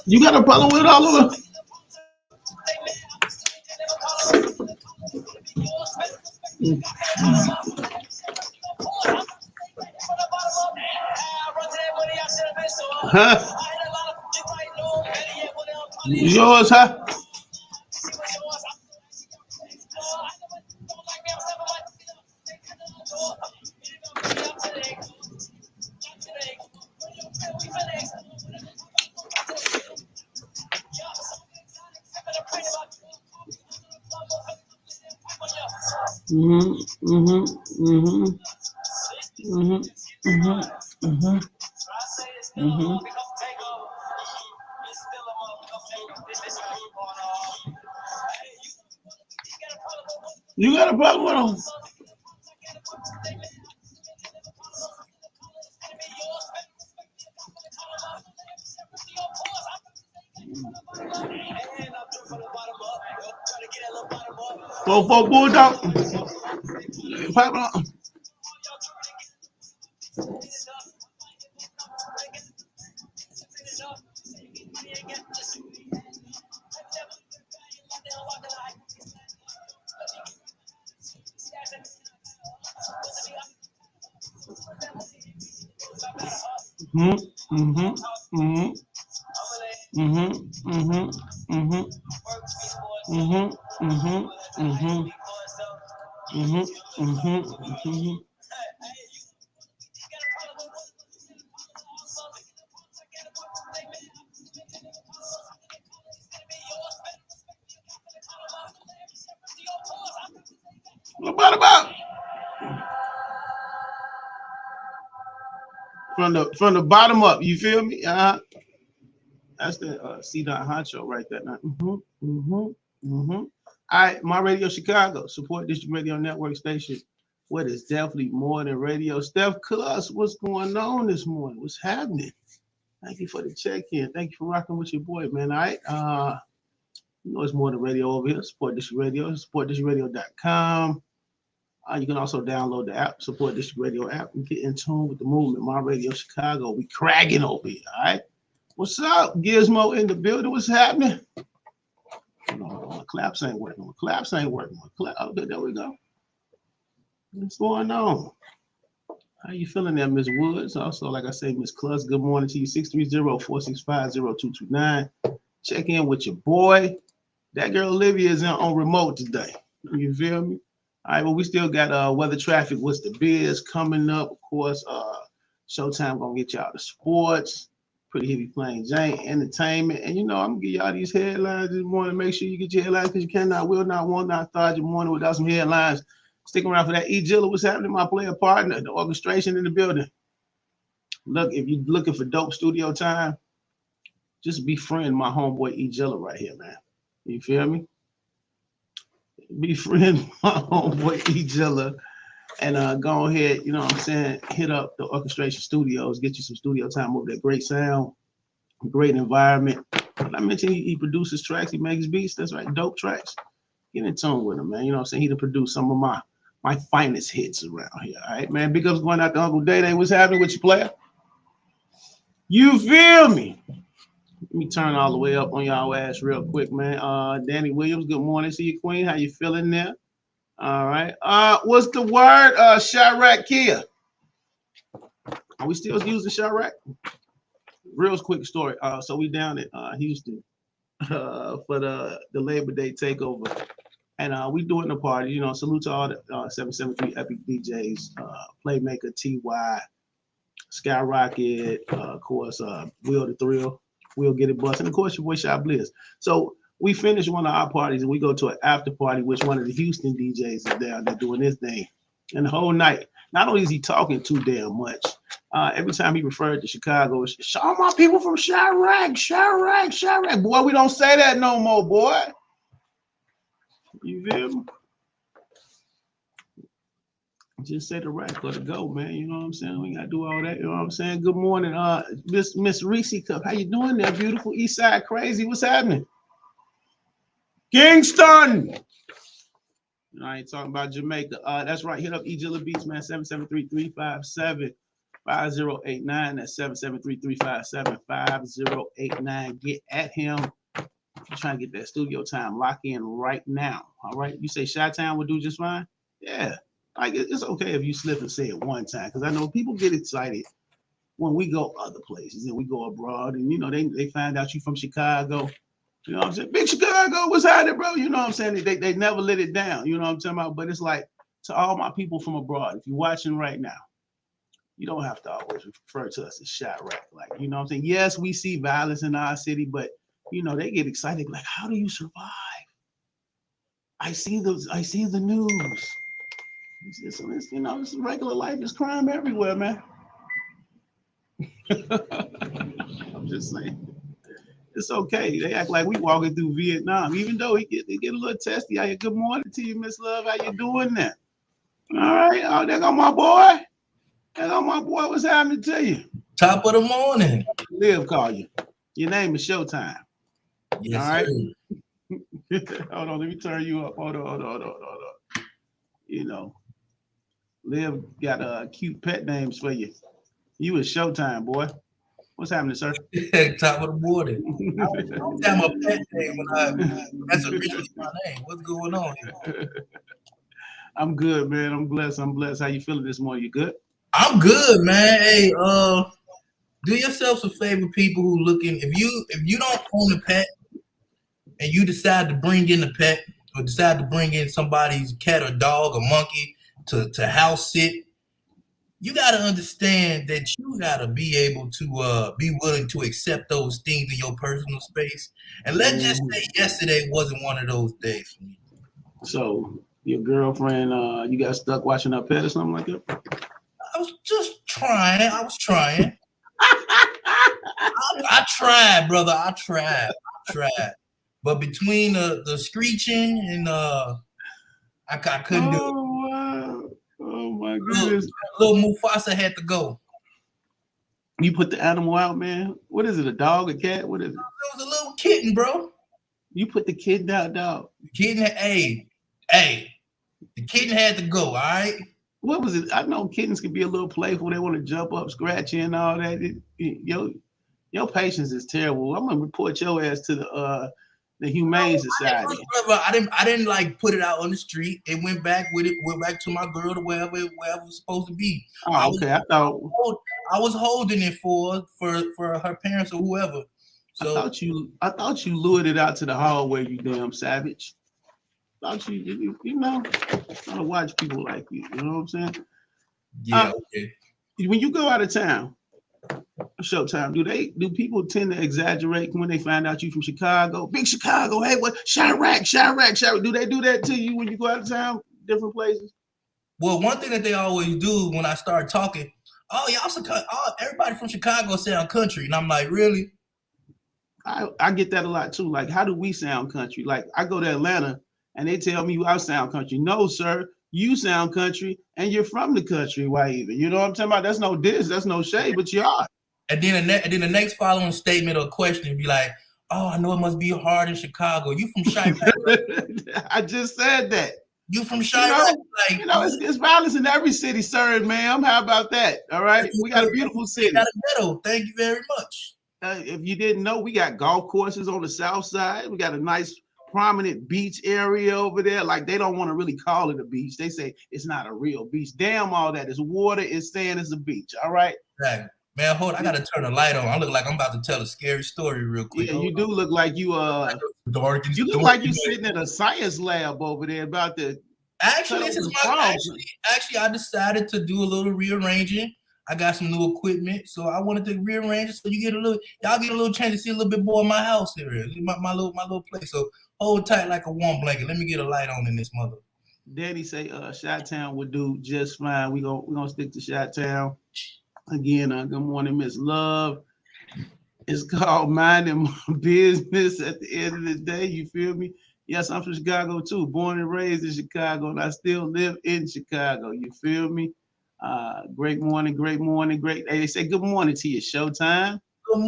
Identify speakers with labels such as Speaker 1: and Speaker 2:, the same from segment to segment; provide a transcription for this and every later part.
Speaker 1: You got a problem with all of it? Huh? Yours, huh? You got a problem with them? For Bulldog. Pipe up. What about? From the bottom up, you feel me? That's the C. Honcho right there. All right, my radio Chicago, support District Radio Network station. What is definitely more than radio. Steph Cuss, what's going on this morning? What's happening? Thank you for the check-in. Thank you for rocking with your boy, man. All right. You know it's more than radio over here. Support District Radio, supportdistrictradio.com. You can also download the app, Support District Radio app, and get in tune with the movement. My Radio Chicago, we cracking over here, all right? What's up? Gizmo in the building. What's happening? No, my claps ain't working. Okay, there we go. What's going on? How you feeling there, Miss Woods? Also, like I say, Miss Cluss, good morning to you. 630-465-0229. Check in with your boy. That girl Olivia is on remote today. You feel me? All right, well, we still got weather traffic. What's the biz coming up? Of course, Showtime gonna get y'all the sports. Pretty Heavy Plain Jane entertainment. And you know, I'm gonna give y'all these headlines this morning. Make sure you get your headlines because you cannot, will not, want not start your morning without some headlines. Stick around for that. Jilla, what's happening? My player partner, the orchestration in the building. Look, if you're looking for dope studio time, just befriend my homeboy Jilla right here, man. You feel me? Befriend my homeboy Jilla and go ahead, you know what I'm saying, hit up the orchestration studios, get you some studio time over there. Great sound, great environment. Like I mentioned, he produces tracks, he makes beats. That's right, dope tracks. Get in tune with him, man. You know what I'm saying? He done produced some of my finest hits around here. All right, man. Big ups going out to Uncle Day. What's happening with you, player? You feel me? Let me turn all the way up on y'all ass real quick, man. Danny Williams, good morning. See you, Queen. How you feeling there? All right. What's the word? Chirac Kia. Are we still using Chirac? Real quick story. So we down at Houston for the Labor Day takeover. And we doing the party, you know, salute to all the 773 Epic DJs, Playmaker, TY, Skyrocket, of course, Will the Thrill, We'll Get It Bust, and of course your boy Chiblizz. So we finish one of our parties and we go to an after party, which one of the Houston DJs is down there doing this thing. And the whole night, not only is he talking too damn much, every time he referred to Chicago, it's all my people from Chirac. Boy, we don't say that no more, boy. You feel me? Just say the right, let it go, man. You know what I'm saying? We gotta do all that. You know what I'm saying? Good morning, Miss Reese Cup. How you doing there, beautiful East Side Crazy? What's happening? Kingston. I ain't talking about Jamaica. That's right. Hit up Ejilla Beats, man. 773-357-5089. That's 773-357-5089. Get at him. If you're trying to get that studio time, lock in right now. All right. You say Chi-Town would do just fine? Yeah. Like it's okay if you slip and say it one time, because I know people get excited when we go other places and we go abroad, and you know they find out you from Chicago. You know what I'm saying? Big Chicago, what's happening, bro? You know what I'm saying? They never let it down. You know what I'm talking about? But it's like, to all my people from abroad, if you're watching right now, you don't have to always refer to us as Chirac. Like, you know what I'm saying? Yes, we see violence in our city, but you know, they get excited. Like, how do you survive? I see the news. It's, you know, this is regular life. There's crime everywhere, man. I'm just saying. It's okay. They act like we walking through Vietnam, even though they get a little testy. Good morning to you, Miss Love. How you doing there? All right. Oh, there go my boy. There go my boy. What's happening to you?
Speaker 2: Top of the morning.
Speaker 1: Liv call you. Your name is Showtime.
Speaker 2: Yes,
Speaker 1: all right.
Speaker 2: Hold
Speaker 1: on. Let me turn you up. Hold on. You know, Liv got cute pet names for you. You is Showtime, boy. What's happening, sir?
Speaker 2: Top of the morning. I don't have my pet name that's originally my name. What's going on here?
Speaker 1: I'm good, man. I'm blessed. How you feeling this morning? You good?
Speaker 2: I'm good, man. Hey, do yourselves a favor, people who looking. If you don't own a pet and you decide to bring in a pet or decide to bring in somebody's cat or dog or monkey to house sit, you got to understand that you got to be able to be willing to accept those things in your personal space. And let's just say yesterday wasn't one of those days for me.
Speaker 1: So your girlfriend, you got stuck watching her pet or something like that?
Speaker 2: I was just trying. I tried, brother. I tried. But between the screeching and I couldn't do it.
Speaker 1: Wow. Oh my goodness.
Speaker 2: Little Mufasa had to go.
Speaker 1: You put the animal out, man. What is it? A dog, a cat? What is it?
Speaker 2: It was a little kitten, bro.
Speaker 1: You put the kitten out, dog.
Speaker 2: The kitten, hey, the kitten had to go. All right.
Speaker 1: What was it? I know kittens can be a little playful. They want to jump up, scratch you, and all that. Your patience is terrible. I'm gonna report your ass to the Humane Society.
Speaker 2: I didn't like put it out on the street. It went back to my girl to wherever it was supposed to be.
Speaker 1: Oh, okay.
Speaker 2: I was holding it for her parents or whoever. So
Speaker 1: I thought you lured it out to the hallway, you damn savage. Thought you know, I watch people like you. You know what I'm saying?
Speaker 2: Yeah. Okay.
Speaker 1: When you go out of town, Showtime, do people tend to exaggerate when they find out you from Chicago? Big Chicago, hey, what? Chirac. Do they do that to you when you go out of town, different places?
Speaker 2: Well, one thing that they always do when I start talking, everybody from Chicago sound country, and I'm like, really?
Speaker 1: I get that a lot too. Like, how do we sound country? Like, I go to Atlanta and they tell me I sound country. No, sir, you sound country, and you're from the country. Why even? You know what I'm talking about? That's no diss, that's no shade, but you are.
Speaker 2: And then the next following statement or question would be like, "Oh, I know it must be hard in Chicago. You from Chirac?"
Speaker 1: I just said that.
Speaker 2: You from Chirac?
Speaker 1: It's violence in every city, sir and ma'am. How about that? All right, we got a beautiful city.
Speaker 2: We got a ghetto. Thank you very much.
Speaker 1: If you didn't know, we got golf courses on the south side. We got a nice prominent beach area over there. Like, they don't want to really call it a beach. They say it's not a real beach. Damn all that. It's water. It's saying it's a beach. All right.
Speaker 2: Exactly. Man, hold on. I gotta turn the light on. I look like I'm about to tell a scary story real quick.
Speaker 1: Yeah, you do look like you you look like you're sitting in a science lab over there about the
Speaker 2: actually I decided to do a little rearranging. I got some new equipment, so I wanted to rearrange it so y'all get a little chance to see a little bit more of my house here, my little place. So hold tight like a warm blanket. Let me get a light on in this mother.
Speaker 1: Daddy say Chi-Town would do just fine. We gonna stick to Chi-Town. Again, good morning, Miss Love. It's called minding my business at the end of the day. You feel me? Yes, I'm from Chicago too. Born and raised in Chicago, and I still live in Chicago. You feel me? Great morning, great morning, great. Hey, they say good morning to you. Showtime.
Speaker 2: Good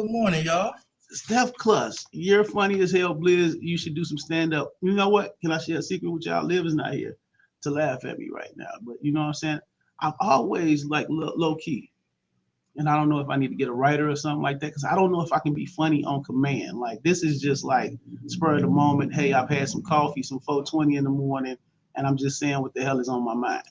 Speaker 2: morning, y'all.
Speaker 1: Steph Cluss, you're funny as hell, Blizz. You should do some stand up. You know what? Can I share a secret with y'all? Liv is not here to laugh at me right now, but you know what I'm saying? I've always like low key, and I don't know if I need to get a writer or something like that because I don't know if I can be funny on command. Like this is just like spur of the moment. Hey, I've had some coffee, some 4:20 in the morning, and I'm just saying what the hell is on my mind.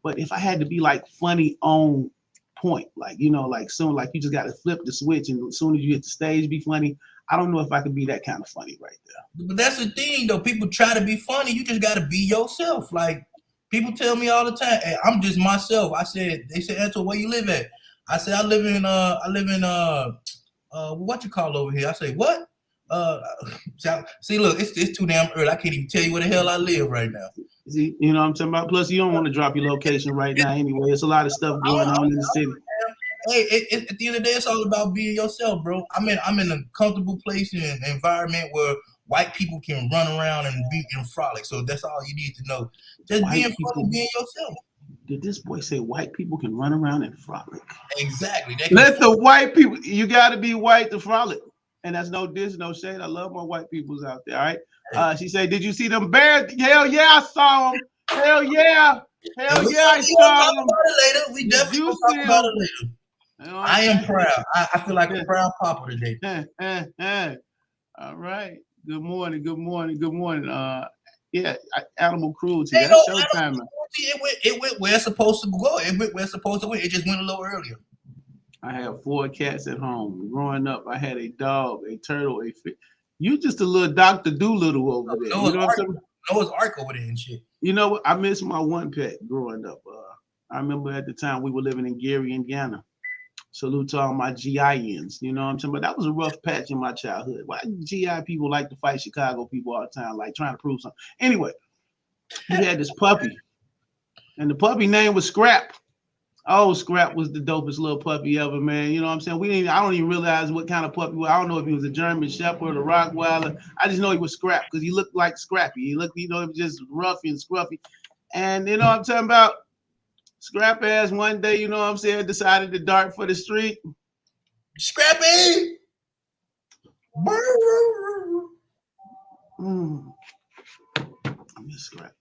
Speaker 1: But if I had to be like funny on point, like like soon, like you just got to flip the switch, and as soon as you hit the stage, be funny. I don't know if I could be that kind of funny right there.
Speaker 2: But that's the thing, though. People try to be funny. You just got to be yourself. Like people tell me all the time, hey, I'm just myself. They said, Anto, where you live at? I said, I live in what you call over here? I say, what? See, look, it's too damn early. I can't even tell you where the hell I live right now.
Speaker 1: See, you know what I'm talking about? Plus, you don't want to drop your location right now anyway. It's a lot of stuff going on in the city.
Speaker 2: Hey, at the end of the day, it's all about being yourself, bro. I'm in a comfortable place and an environment where white people can run around and be and frolic. So that's all you need to know. Just being funny, being yourself.
Speaker 1: Did this boy say white people can run around and frolic?
Speaker 2: Exactly.
Speaker 1: Let the white people, you got to be white to frolic. And that's no diss, no shade. I love my white peoples out there, all right? She said, did you see them bears? Hell yeah, I saw them. Hell yeah. Hell yeah, I saw them.
Speaker 2: Later. We definitely will talk about it later. You know I am proud. I feel like a proud papa today.
Speaker 1: All right. Good morning. Good morning. Good morning. Yeah, animal cruelty. That's showtime.
Speaker 2: It went where it's supposed to go. It went where it's supposed to go. It just went a little earlier.
Speaker 1: I have 4 cats at home. Growing up, I had a dog, a turtle, a fish. You just a little Dr. Doolittle over there. You know what I'm saying?
Speaker 2: Noah's Ark over there and shit.
Speaker 1: You know what? I miss my one pet growing up. I remember at the time we were living in Gary, Indiana. Salute to all my GINs. You know what I'm saying? But that was a rough patch in my childhood. Why GI people like to fight Chicago people all the time, like trying to prove something? Anyway, we had this puppy, and the puppy name was Scrap. Oh, Scrap was the dopest little puppy ever, man. You know what I'm saying? I don't even realize what kind of puppy he was. I don't know if he was a German Shepherd or a Rottweiler. I just know he was Scrap because he looked like Scrappy. He looked, he was just rough and scruffy. And you know what I'm talking about? Scrap ass one day, you know what I'm saying, decided to dart for the street.
Speaker 2: Scrappy!
Speaker 1: I miss Scrap.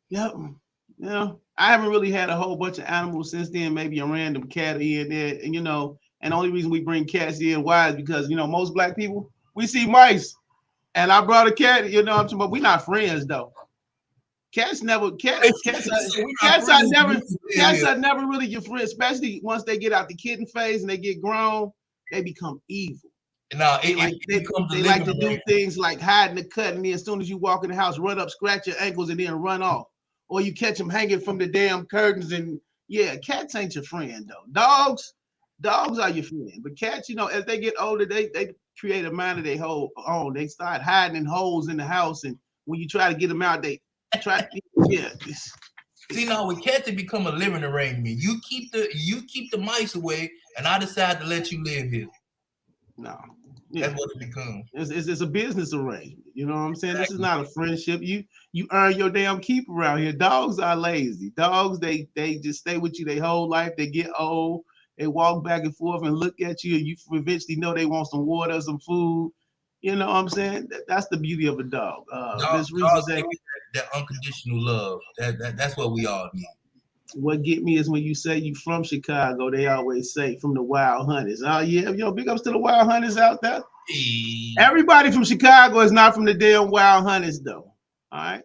Speaker 1: Yep. You know, I haven't really had a whole bunch of animals since then, maybe a random cat here and there. And, and the only reason we bring cats in, why, is because, most black people, we see mice. And I brought a cat, what I'm talking about. We're not friends, though. Cats are never really your friend, especially once they get out the kitten phase and they get grown, they become evil.
Speaker 2: No,
Speaker 1: they like to do things like hide in the cut, and then as soon as you walk in the house, run up, scratch your ankles, and then run off. Or you catch them hanging from the damn curtains, and yeah, cats ain't your friend though. Dogs are your friend, but cats, as they get older, they create a mind of their own. They start hiding in holes in the house, and when you try to get them out, they try to
Speaker 2: See, now with cats, it become a living arrangement. You keep the mice away, and I decide to let you live here.
Speaker 1: No,
Speaker 2: that's what it becomes.
Speaker 1: It's a business arrangement. You know what I'm saying? Exactly. This is not a friendship. You earn your damn keep around here. Dogs are lazy. Dogs, they just stay with you their whole life. They get old. They walk back and forth and look at you, and you eventually know they want some water, some food. You know what I'm saying? That's the beauty of a dog.
Speaker 2: Dogs that unconditional love. That's what we all need.
Speaker 1: What get me is when you say you from Chicago, they always say from the Wild Hunters. Oh yeah, big ups to the Wild Hunters out there. Hey. Everybody from Chicago is not from the damn Wild Hunters though. All right.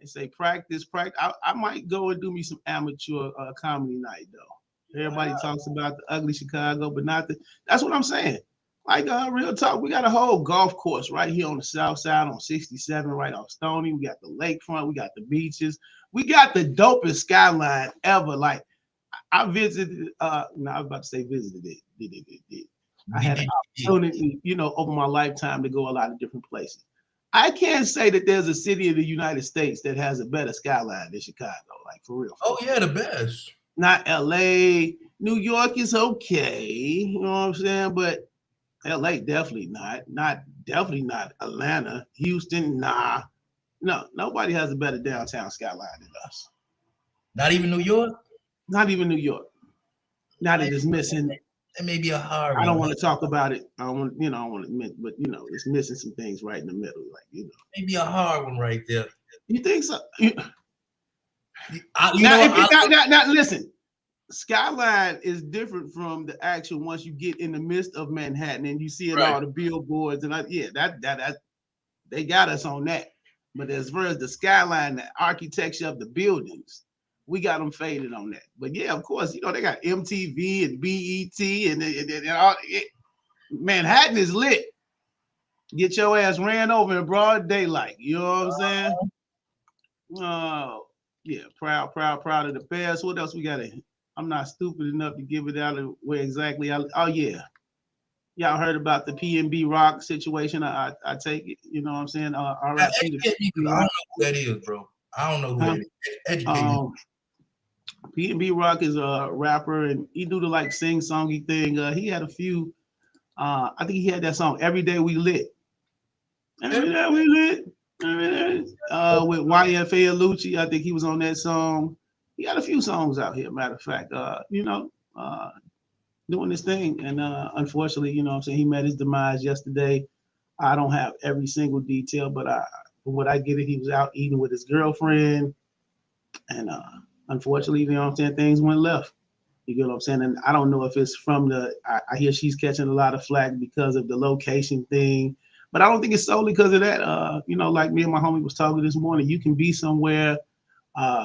Speaker 1: They say practice. I might go and do me some amateur comedy night though. Everybody talks about the ugly Chicago, but not that's what I'm saying. Like real talk, we got a whole golf course right here on the south side on 67, right off Stony. We got the lakefront, we got the beaches, we got the dopest skyline ever. Like I visited, I was about to say visited it. I had an opportunity, over my lifetime to go a lot of different places. I can't say that there's a city in the United States that has a better skyline than Chicago, like for real.
Speaker 2: Oh yeah, the best.
Speaker 1: Not LA, New York is okay, you know what I'm saying, but LA definitely not definitely not Atlanta, Houston, nah. No, nobody has a better downtown skyline than us.
Speaker 2: Not even New York.
Speaker 1: Not even New York. Now that
Speaker 2: Like,
Speaker 1: it's missing,
Speaker 2: that may be a hard
Speaker 1: I
Speaker 2: one.
Speaker 1: don't want to talk about it. I don't want, I don't want to admit, but it's missing some things right in the middle.
Speaker 2: Maybe a hard one right there.
Speaker 1: You think so? Now, listen. Skyline is different from the actual once you get in the midst of Manhattan and you see it all the billboards and that they got us on that. But as far as the skyline, the architecture of the buildings, we got them faded on that. But yeah, of course, they got MTV and BET and all. Manhattan is lit. Get your ass ran over in broad daylight. You know what I'm saying? Oh, yeah. Proud of the Bears. What else we got? I'm not stupid enough to give it out of where exactly. Oh yeah, y'all heard about the PNB Rock situation? I take it. You know what I'm saying? RIP.
Speaker 2: I don't know who that is, bro. I don't know who that is. Educate me.
Speaker 1: PNB Rock is a rapper, and he do the like sing-songy thing. He had a few. I think he had that song "Every Day We Lit." Every day we lit. With YFA Lucci, I think he was on that song. He got a few songs out here, matter of fact, doing this thing. And unfortunately, what I'm saying, he met his demise yesterday. I don't have every single detail, but from what I get it, he was out eating with his girlfriend. And unfortunately, what I'm saying, things went left. You get what I'm saying? And I don't know if it's from I hear she's catching a lot of flack because of the location thing. But I don't think it's solely because of that. Like me and my homie was talking this morning, you can be somewhere,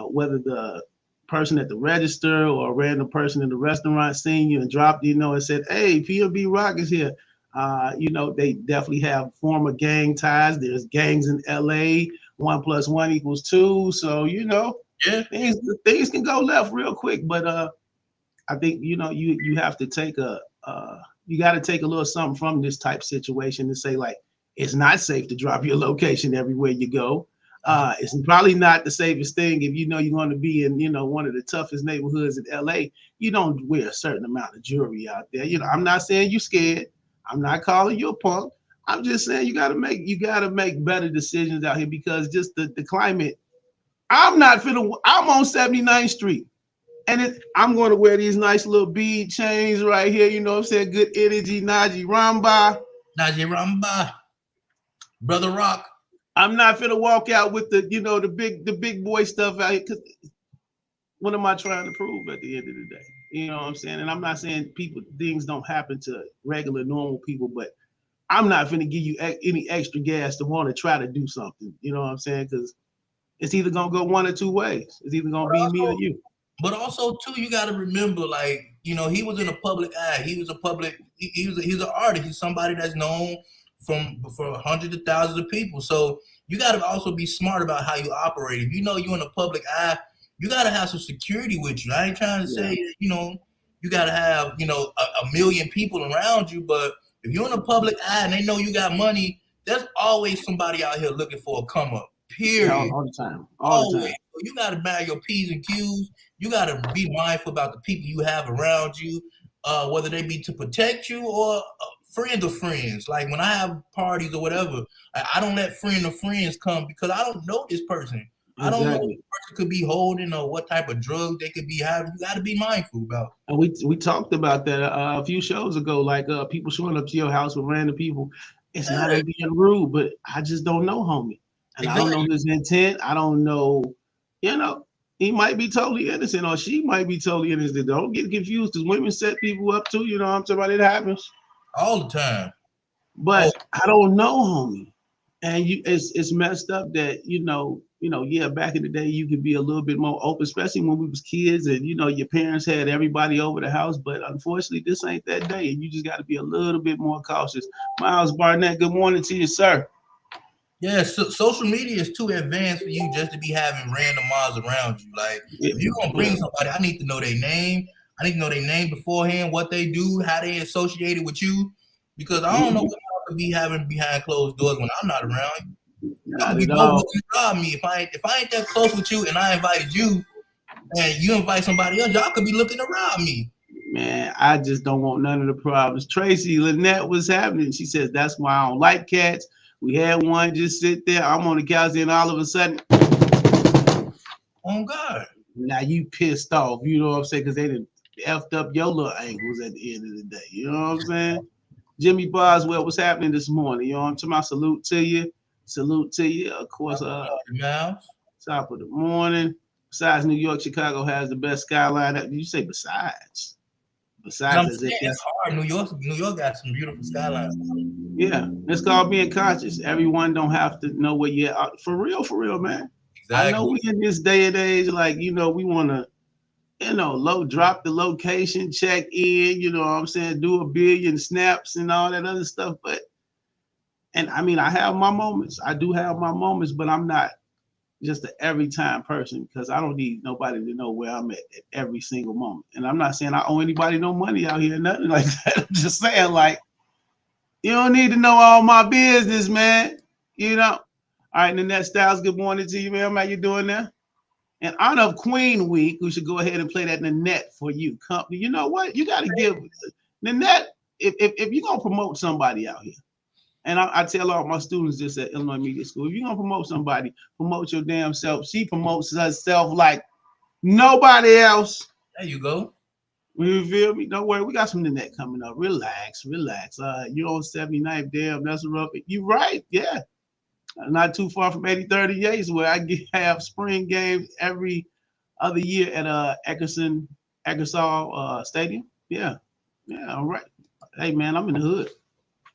Speaker 1: whether the person at the register or a random person in the restaurant seen you and dropped, and said, "Hey, PNB Rock is here." They definitely have former gang ties. There's gangs in LA. 1 + 1 = 2. So things can go left real quick. But I think you have to take you got to take a little something from this type situation and say like it's not safe to drop your location everywhere you go. It's probably not the safest thing if you're going to be in one of the toughest neighborhoods in LA. You don't wear a certain amount of jewelry out there. I'm not saying you're scared. I'm not calling you a punk. I'm just saying you got to make better decisions out here because just the climate. I'm on 79th Street. And I'm going to wear these nice little bead chains right here. You know what I'm saying? Good energy, Najee Ramba.
Speaker 2: Brother Rock.
Speaker 1: I'm not finna walk out with the big boy stuff out here. Cause what am I trying to prove at the end of the day? You know what I'm saying? And I'm not saying things don't happen to regular, normal people, but I'm not finna give you any extra gas to want to try to do something. You know what I'm saying? Because it's either gonna go one or two ways. It's either gonna be me or you.
Speaker 2: But also, too, you got to remember, he was in a public eye. He was he's an artist. He's somebody that's known for hundreds of thousands of people. So you got to also be smart about how you operate. If you're in a public eye, you got to have some security with you. I ain't trying to say, you got to have, a million people around you. But if you're in a public eye and they know you got money, there's always somebody out here looking for a come up. Period.
Speaker 1: Yeah, all the time. All the time.
Speaker 2: So you got to bag your P's and Q's. You got to be mindful about the people you have around you, whether they be to protect you or friends of friends. Like when I have parties or whatever, I don't let friend of friends come because I don't know this person. Exactly. I don't know what the person could be holding or what type of drug they could be having. You got to be mindful about.
Speaker 1: And we talked about that a few shows ago, like people showing up to your house with random people. It's not being rude, but I just don't know, homie. And I don't know his intent. I don't know, he might be totally innocent or she might be totally innocent. Don't get confused because women set people up too. You know what I'm talking about? It happens
Speaker 2: all the time.
Speaker 1: But I don't know, homie. And it's messed up that, back in the day, you could be a little bit more open, especially when we was kids and, your parents had everybody over the house. But unfortunately, this ain't that day. And you just got to be a little bit more cautious. Miles Barnett, good morning to you, sir.
Speaker 2: Yeah, so social media is too advanced for you just to be having random miles around you. Like, if you're going to bring somebody, I need to know their name. I need to know their name beforehand, what they do, how they associated with you. Because I don't know what y'all could be having behind closed doors when I'm not around. Y'all be both looking to rob me. If I ain't that close with you and I invited you and you invite somebody else, y'all could be looking to rob me.
Speaker 1: Man, I just don't want none of the problems. Tracy Lynette was happening. She says that's why I don't like cats. We had one just sit there. I'm on the couch, and all of a sudden,
Speaker 2: Oh God.
Speaker 1: now you pissed off. You know what I'm saying? Because they done effed up your little ankles at the end of the day. You know what I'm saying? Jimmy Boswell, what's happening this morning? You know what I'm talking about? Salute to you. Salute to you. Of course, top of the morning. Besides, New York, Chicago has the best skyline. Did you say besides? Besides, as if
Speaker 2: it's hard. New York got some beautiful skylines.
Speaker 1: Yeah, it's called being conscious. Everyone don't have to know where you're at. For real, man. Exactly. I know we in this day and age, like, you know, we want to, you know, drop the location, check in, you know what I'm saying, do a billion snaps and all that other stuff. But, and I mean, I have my moments. I do have my moments, but I'm not just an every time person because I don't need nobody to know where I'm at every single moment. And I'm not saying I owe anybody no money out here, nothing like that. I'm just saying, like, you don't need to know all my business, man. You know. All right, Nanette Styles, good morning to you, man. How you doing there? In honor of Queen Week, we should go ahead and play that Nanette for you. Company. You know what? You got to give Nanette, if you're going to promote somebody out here, and I tell all my students this at Illinois Media School, if you're going to promote somebody, promote your damn self. She promotes herself like nobody else.
Speaker 2: There you go.
Speaker 1: You feel me? Don't worry, we got some Nanette coming up. Relax. You're on 79th. Damn, that's rough. You right, yeah. Not too far from 83rd and Yates, where I have spring games every other year at Eckersall Stadium. Yeah, all right. Hey man, I'm in the hood.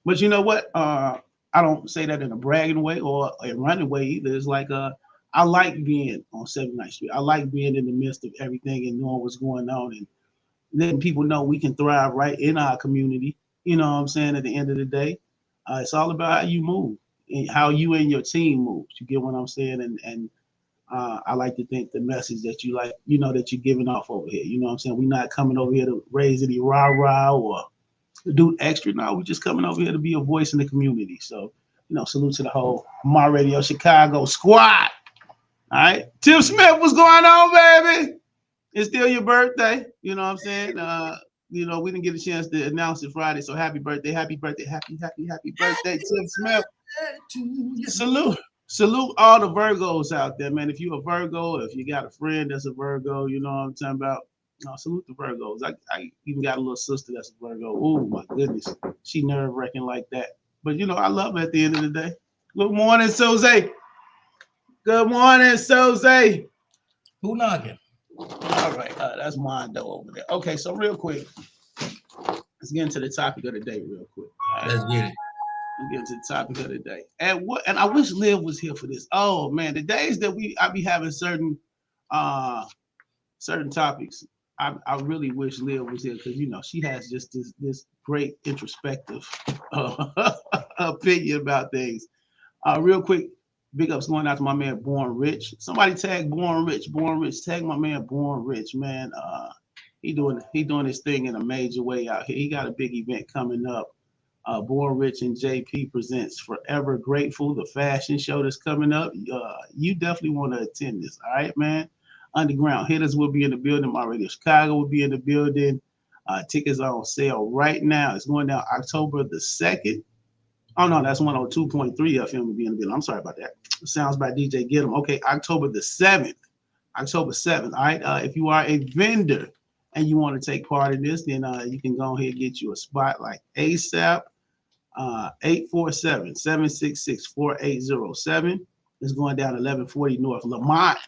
Speaker 1: But you know what? I don't say that in a bragging way or a running way either. It's like I like being on 79th Street. I like being in the midst of everything and knowing what's going on and letting people know we can thrive right in our community. You know what I'm saying? At the end of the day, it's all about how you move and how you and your team moves. You get what I'm saying? And I like to think the message that you like, you know, that you're giving off over here. You know what I'm saying? We're not coming over here to raise any rah-rah or do extra. No, we're just coming over here to be a voice in the community. So, you know, salute to the whole My Radio Chicago squad. All right. Tim Smith, what's going on, baby? It's still your birthday. You know what I'm saying? You know, we didn't get a chance to announce it Friday. So happy birthday, happy birthday, happy birthday, Tim Smith. Salute all the Virgos out there, man. If you're a Virgo, if you got a friend that's a Virgo, you know what I'm talking about. Salute the Virgos. I even got a little sister that's a Virgo. Oh my goodness. She nerve-wracking like that. But you know, I love her at the end of the day. Good morning, Soze. Good morning, Soze.
Speaker 2: Who knocking?
Speaker 1: All right, that's Mondo over there. Okay, so real quick, let's get into the topic of the day real quick.
Speaker 2: Right? Let's get it.
Speaker 1: Let's get into the topic of the day. And I wish Liv was here for this. Oh man, the days that I be having certain topics, I really wish Liv was here because you know she has just this great introspective opinion about things. Real quick. Big ups going out to my man Born Rich. Somebody tag Born Rich. Born Rich. Tag my man Born Rich, man. He doing his thing in a major way out here. He got a big event coming up. Born Rich and JP presents Forever Grateful, the fashion show that's coming up. You definitely want to attend this, all right, man? Underground Hitters will be in the building. My Radio Chicago will be in the building. Tickets are on sale right now. It's going down October the 2nd. Oh, no, that's 102.3 FM will be in the building. I'm sorry about that. Sounds by DJ Get 'em. Okay, October the 7th. October 7th. All right. If you are a vendor and you want to take part in this, then you can go ahead and get you a spot like ASAP. 847-766-4807. It's going down 1140 North Lamont.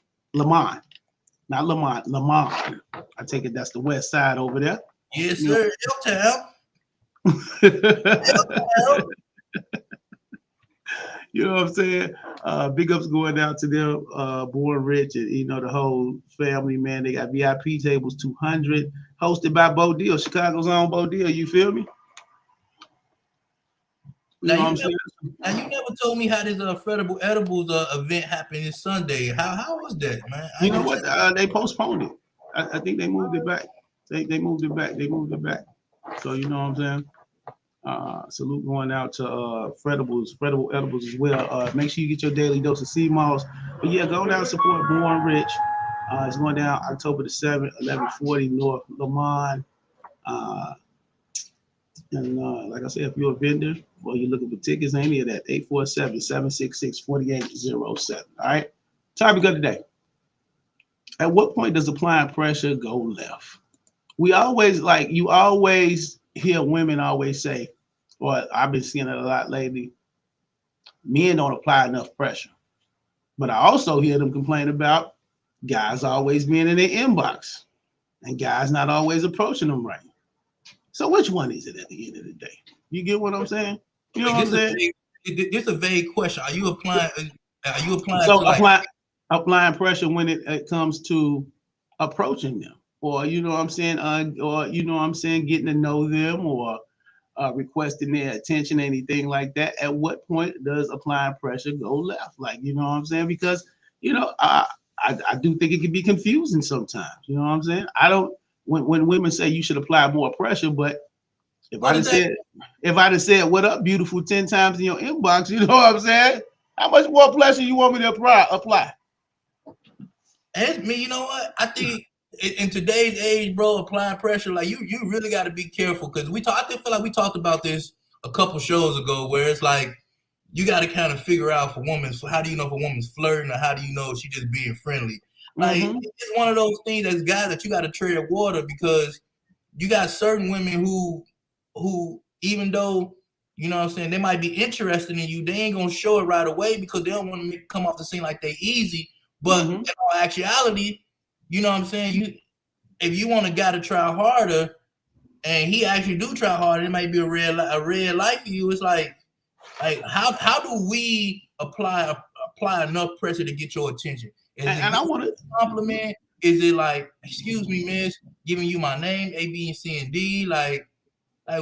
Speaker 1: Not Lamont. Lamont. I take it that's the west side over there.
Speaker 2: Yes, sir. Hilltown.
Speaker 1: You know what I'm saying? Big ups going out to them, Born Rich, and you know the whole family, man. They got VIP tables 200, hosted by Bo Deal, Chicago's own Bo Deal. You feel me?
Speaker 2: Now you never told me how this Fredible Edibles event happened this Sunday. How was that, man?
Speaker 1: You know what? They postponed it. I think they moved it back. They moved it back. So you know what I'm saying? Salute going out to Fredible Edibles as well. Make sure you get your daily dose of sea moss. But yeah, go down and support Born Rich. It's going down October the 7th, 1140 North Lamont. And like I said, if you're a vendor or you're looking for tickets, any of that, 847-766-4807. All right. Topic of the day. At what point does applying pressure go left? We always you always hear women always say, or I've been seeing it a lot lately, men don't apply enough pressure. But I also hear them complain about guys always being in their inbox and guys not always approaching them right. So which one is it at the end of the day? You get what I'm saying? You know what I'm saying?
Speaker 2: This is a vague question. Are you applying?
Speaker 1: So to applying pressure when it comes to approaching them, or you know what I'm saying, or you know what I'm saying, getting to know them, or requesting their attention, anything like that. At what point does applying pressure go left? Like, you know what I'm saying? Because you know, I do think it can be confusing sometimes. You know what I'm saying? I don't when women say you should apply more pressure, but if I'd have said what up, beautiful 10 times in your inbox, you know what I'm saying? How much more pressure you want me to apply?
Speaker 2: Ask me, you know what? I think in today's age, bro, applying pressure, like you really got to be careful because I feel like we talked about this a couple shows ago, where it's like you got to kind of figure out for women, how do you know if a woman's flirting, or how do you know if she's just being friendly? Like it's one of those things as guys that you got to tread water, because you got certain women who even though, you know what I'm saying, they might be interested in you, they ain't gonna show it right away because they don't want to come off the scene like they easy. But in all actuality, you know what I'm saying, if you want a guy to try harder and he actually do try harder, it might be a red light for you. It's like how do we apply enough pressure to get your attention?
Speaker 1: And I want to
Speaker 2: compliment. Is it like, excuse me, miss, giving you my name, A, B, and C, and D? Like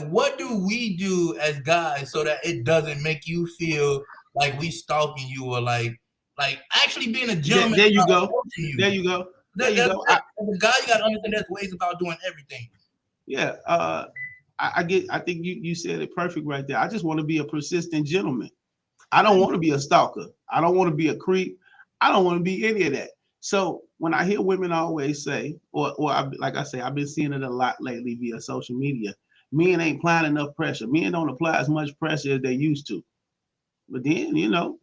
Speaker 2: what do we do as guys so that it doesn't make you feel like we stalking you, or like actually being a gentleman?
Speaker 1: There you go. There you go.
Speaker 2: As a guy, you got to understand there's ways about doing everything.
Speaker 1: Yeah. I think you said it perfect right there. I just want to be a persistent gentleman. I don't want to be a stalker. I don't want to be a creep. I don't want to be any of that. So when I hear women always say, or like I say, I've been seeing it a lot lately via social media, men ain't applying enough pressure. Men don't apply as much pressure as they used to. But then, you know,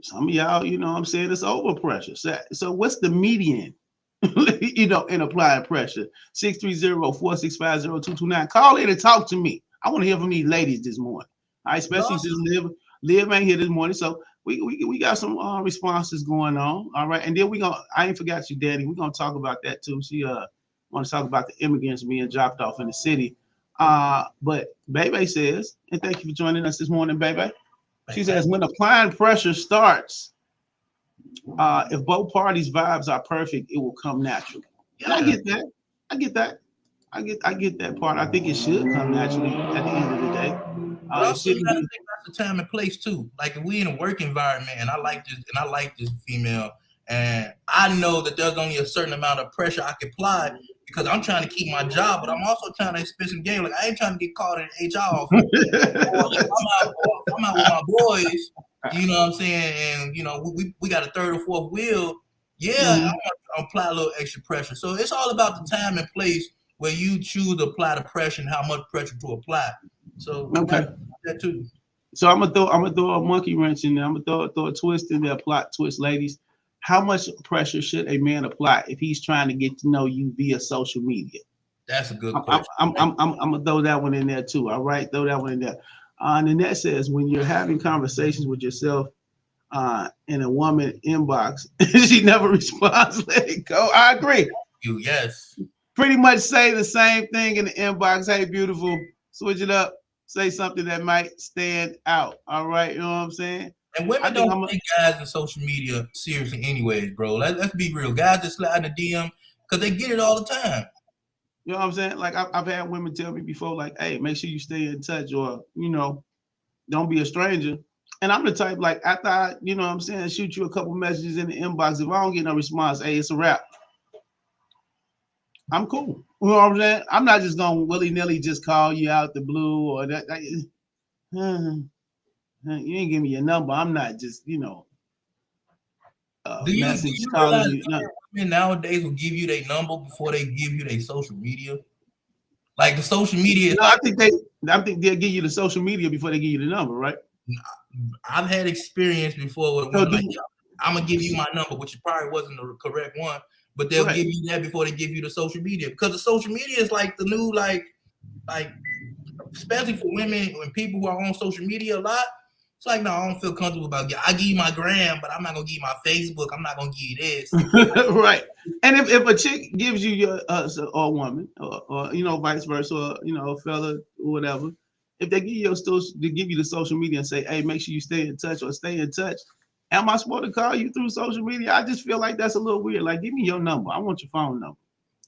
Speaker 1: some of y'all, you know what I'm saying, it's over pressure. So what's the median, you know, in applying pressure? 630-465-0229. Call in and talk to me. I want to hear from these ladies this morning. All right, especially since Liv ain't here this morning. So we got some responses going on. All right. And then I ain't forgot you, Daddy. We're gonna talk about that too. She want to talk about the immigrants being dropped off in the city. But Bebe says, and thank you for joining us this morning, Bebe. She says, when applying pressure starts, if both parties' vibes are perfect, it will come naturally. Yeah. I get that. I get that part. I think it should come naturally at the end of the day.
Speaker 2: Also, you gotta think about the time and place too. Like if we in a work environment and I like this female, and I know that there's only a certain amount of pressure I can apply because I'm trying to keep my job, but I'm also trying to spend some game. Like I ain't trying to get caught in an HR office. I'm out with my boys, you know what I'm saying, and you know we got a third or fourth wheel. Yeah, I'm gonna apply a little extra pressure. So it's all about the time and place where you choose to apply the pressure and how much pressure to apply. So
Speaker 1: okay,
Speaker 2: that too.
Speaker 1: So I'm gonna throw a monkey wrench in there. I'm gonna throw a twist in there, plot twist, ladies. How much pressure should a man apply if he's trying to get to know you via social media?
Speaker 2: That's a good question.
Speaker 1: I'm gonna throw that one in there too. All right, throw that one in there. And then that says when you're having conversations with yourself in a woman inbox, she never responds. Let it go. I agree.
Speaker 2: Yes.
Speaker 1: Pretty much say the same thing in the inbox. Hey, beautiful. Switch it up. Say something that might stand out. All right, you know what I'm saying?
Speaker 2: And women don't take guys in social media seriously anyways, bro. Let's be real. Guys just slide in the DM because they get it all the time.
Speaker 1: You know what I'm saying? Like I've had women tell me before, like, hey, make sure you stay in touch, or, you know, don't be a stranger. And I'm the type, like, after I, you know what I'm saying, shoot you a couple messages in the inbox, if I don't get no response, hey, it's a wrap. I'm cool. You know what I'm saying? I'm not just gonna willy-nilly just call you out the blue or that. You ain't give me your number. I'm not just, you know, message calling you.
Speaker 2: Women nowadays will give you their number before they give you their social media. Like the social media.
Speaker 1: No, I think they'll give you the social media before they give you the number, right?
Speaker 2: I've had experience before with
Speaker 1: So
Speaker 2: women like, I'm gonna give you my number, which probably wasn't the correct one, but they'll give you that before they give you the social media, because the social media is like the new like especially for women and people who are on social media a lot. It's like, no, I don't feel comfortable about it. I give you my gram, but I'm not gonna give you my Facebook. I'm not gonna give you this.
Speaker 1: Right. And if a chick gives you your or a woman or you know vice versa, or you know a fella or whatever, if they give you the social media and say, hey, make sure you stay in touch or stay in touch. Am I supposed to call you through social media? I just feel like that's a little weird. Like, give me your number. I want your phone number.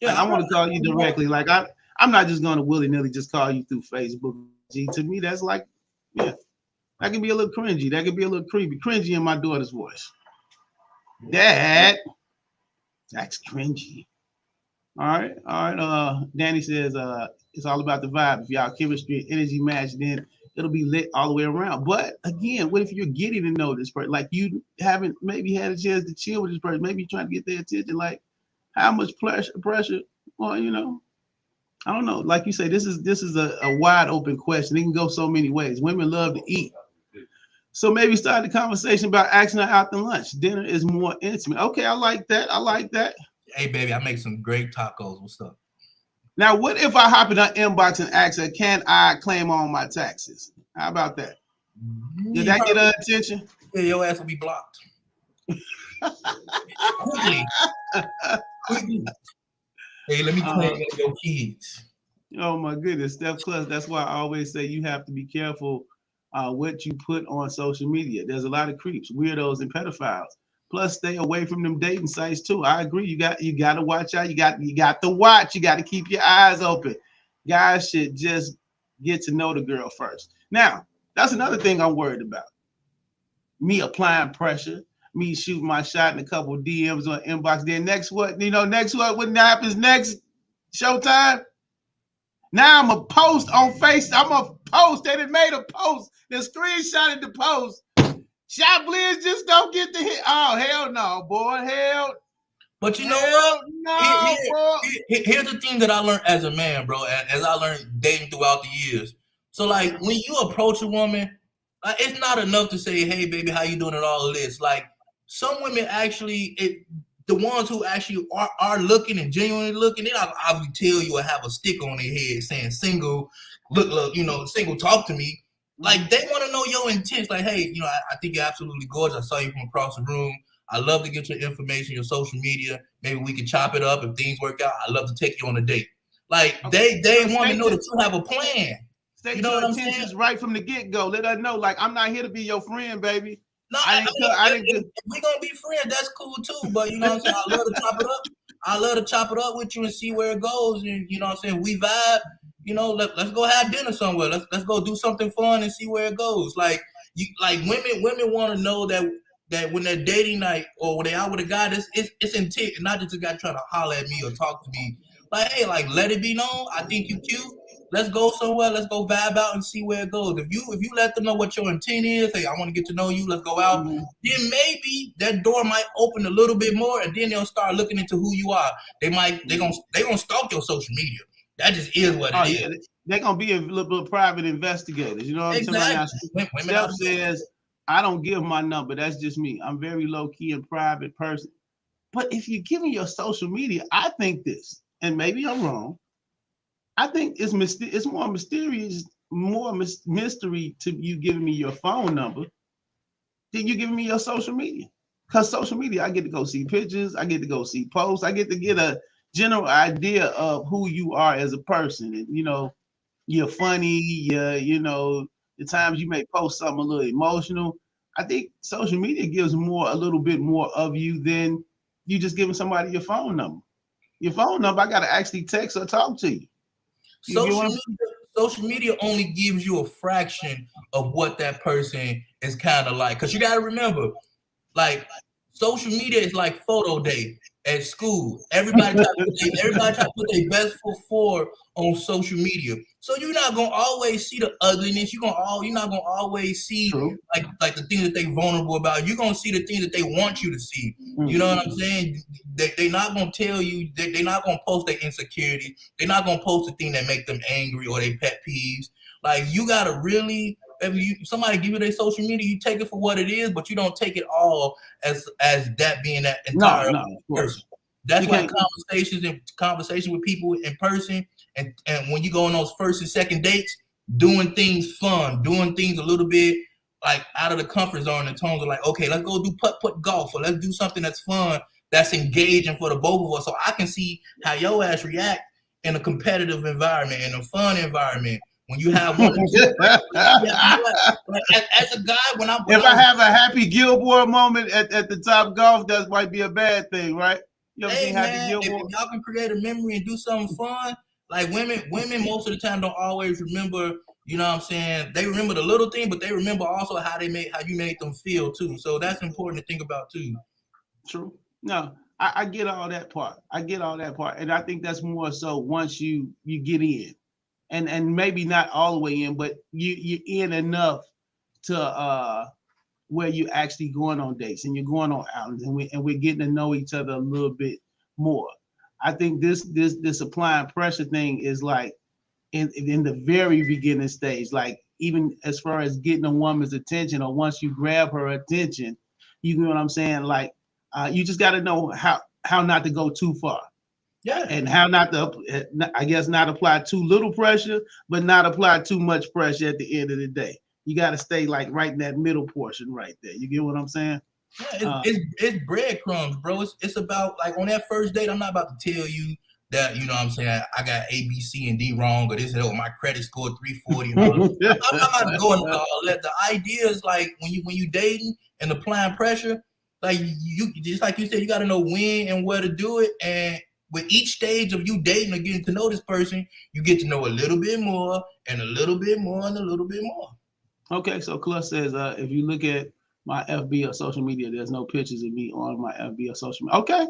Speaker 1: Yeah, like, I want to call you directly. Like I'm not just gonna willy-nilly just call you through Facebook. To me, that's like, yeah. That can be a little cringy. That could be a little creepy. Cringy in my daughter's voice. Dad, that's cringy. All right. Danny says it's all about the vibe. If y'all chemistry, energy match, then it'll be lit all the way around. But again, what if you're getting to know this person? Like you haven't maybe had a chance to chill with this person. Maybe you're trying to get their attention. Like how much pressure? Well, you know, I don't know. Like you say, this is a wide open question. It can go so many ways. Women love to eat. So maybe start the conversation about asking her out to lunch. Dinner is more intimate. Okay, I like that.
Speaker 2: Hey, baby, I make some great tacos. What's up?
Speaker 1: Now, what if I hop in her inbox and ask her, can I claim on my taxes? How about that? Did that get her attention?
Speaker 2: Yeah, your ass will be blocked. Quickly. Hey, let me claim your kids.
Speaker 1: Oh, my goodness. Steph Clutch, that's why I always say you have to be careful what you put on social media. There's a lot of creeps, weirdos, and pedophiles. Plus, stay away from them dating sites too. I agree. You got to watch out. You got to watch. You got to keep your eyes open. Guys should just get to know the girl first. Now, that's another thing I'm worried about. Me applying pressure, me shooting my shot in a couple of DMs or inbox. Then next what? What happens next? Showtime. Now I'm a post on Facebook. I'm a post. They done made a post. They screenshotted the post. Chiblizz just don't get the hit. Oh, hell no, boy. Hell.
Speaker 2: But you know what?
Speaker 1: No,
Speaker 2: here's the thing that I learned as a man, bro, as I learned dating throughout the years. So, like, when you approach a woman, it's not enough to say, hey, baby, how you doing and all of this. Like, some women actually, the ones who actually are looking and genuinely looking, they don't obviously tell you or have a stick on their head saying single, look, single, talk to me. Like, they want to know your intent. Like, hey, I think you're absolutely gorgeous. I saw you from across the room. I love to get your information, your social media. Maybe we can chop it up if things work out. I'd love to take you on a date. Like, they want to know that you have a plan.
Speaker 1: State your intentions right from the get-go. Let her know, like, I'm not here to be your friend, baby.
Speaker 2: No, if we're gonna be friends, that's cool too. But you know what I'm saying? I love to chop it up. I love to chop it up with you and see where it goes. And you know what I'm saying? We vibe. Let's go have dinner somewhere. Let's go do something fun and see where it goes. Like women want to know that when they're dating night or when they're out with a guy, it's intent, not just a guy trying to holler at me or talk to me. Like, hey, like, let it be known. I think you cute. Let's go somewhere. Let's go vibe out and see where it goes. If you let them know what your intent is, hey, I want to get to know you. Let's go out. Mm-hmm. Then maybe that door might open a little bit more, and then they'll start looking into who you are. They're gonna stalk your social media. That just is what it is. Yeah.
Speaker 1: They're gonna be a little private investigators. You know what I'm saying? Steph says, I don't give my number. That's just me. I'm very low key and private person. But if you give me your social media, I think this, and maybe I'm wrong. I think it's more mysterious, more mystery to you giving me your phone number than you giving me your social media. Because social media, I get to go see pictures, I get to go see posts, I get to get a general idea of who you are as a person. And you're funny, the times you may post something a little emotional. I think social media gives a little bit more of you than you just giving somebody your phone number. Your phone number, I gotta actually text or talk to you.
Speaker 2: Social media only gives you a fraction of what that person is kind of like. Because you got to remember, like, social media is like photo day. at school. Everybody try to put their best foot forward on social media. So you're not gonna always see the ugliness. You're not gonna always see
Speaker 1: True.
Speaker 2: like the things that they vulnerable about. You're gonna see the things that they want you to see. You know what I'm saying? They're not gonna tell you. They're not gonna post their insecurity. They're not gonna post the thing that make them angry or their pet peeves. Like you gotta really. If somebody give you their social media, you take it for what it is, but you don't take it all as that being that entire person. That's why conversations with people in person, and when you go on those first and second dates, doing things fun, doing things a little bit like out of the comfort zone in terms of like, okay, let's go do putt golf, or let's do something that's fun, that's engaging for the both of us, so I can see how your ass react in a competitive environment, in a fun environment. When you have one, as a guy, if
Speaker 1: I have a Happy Gilmore moment at the Top Golf, that might be a bad thing, right? You ever seen Happy Gilmore?
Speaker 2: If y'all can create a memory and do something fun, like women most of the time don't always remember. You know what I'm saying? They remember the little thing, but they remember also how you made them feel too. So that's important to think about too.
Speaker 1: True. No, I get all that part. And I think that's more so once you get in. And maybe not all the way in, but you're in enough to where you're actually going on dates and you're going on outings, and we're getting to know each other a little bit more. I think this applying pressure thing is like in the very beginning stage, like even as far as getting a woman's attention, or once you grab her attention, you know what I'm saying? Like you just got to know how not to go too far.
Speaker 2: Yeah.
Speaker 1: And how not to, I guess, not apply too little pressure, but not apply too much pressure at the end of the day. You got to stay like right in that middle portion right there. You get what I'm saying?
Speaker 2: Yeah, it's breadcrumbs, bro. It's about like on that first date, I'm not about to tell you that, you know what I'm saying, I got A, B, C, and D wrong, or this my credit score 340. I'm not going to all that. The idea is like when you dating and applying pressure, like you just like you said, you got to know when and where to do it. And with each stage of you dating or getting to know this person, you get to know a little bit more and a little bit more and a little bit more.
Speaker 1: Okay, so Clutch says, if you look at my FB or social media, there's no pictures of me on my FB or social media. Okay.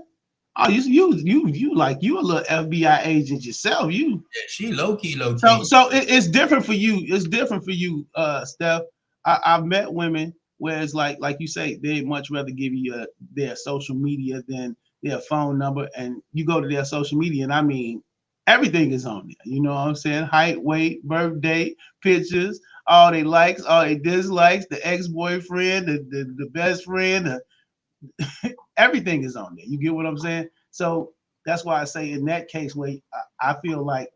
Speaker 1: Oh, you a little FBI agent yourself. Yeah,
Speaker 2: she low key.
Speaker 1: So it's different for you. It's different for you, Steph. I've met women where it's like you say, they'd much rather give you their social media than their phone number, and you go to their social media, and I mean, everything is on there. You know what I'm saying? Height, weight, birthday, pictures, all they likes, all they dislikes, the ex-boyfriend, the best friend, everything is on there. You get what I'm saying? So that's why I say in that case where I feel like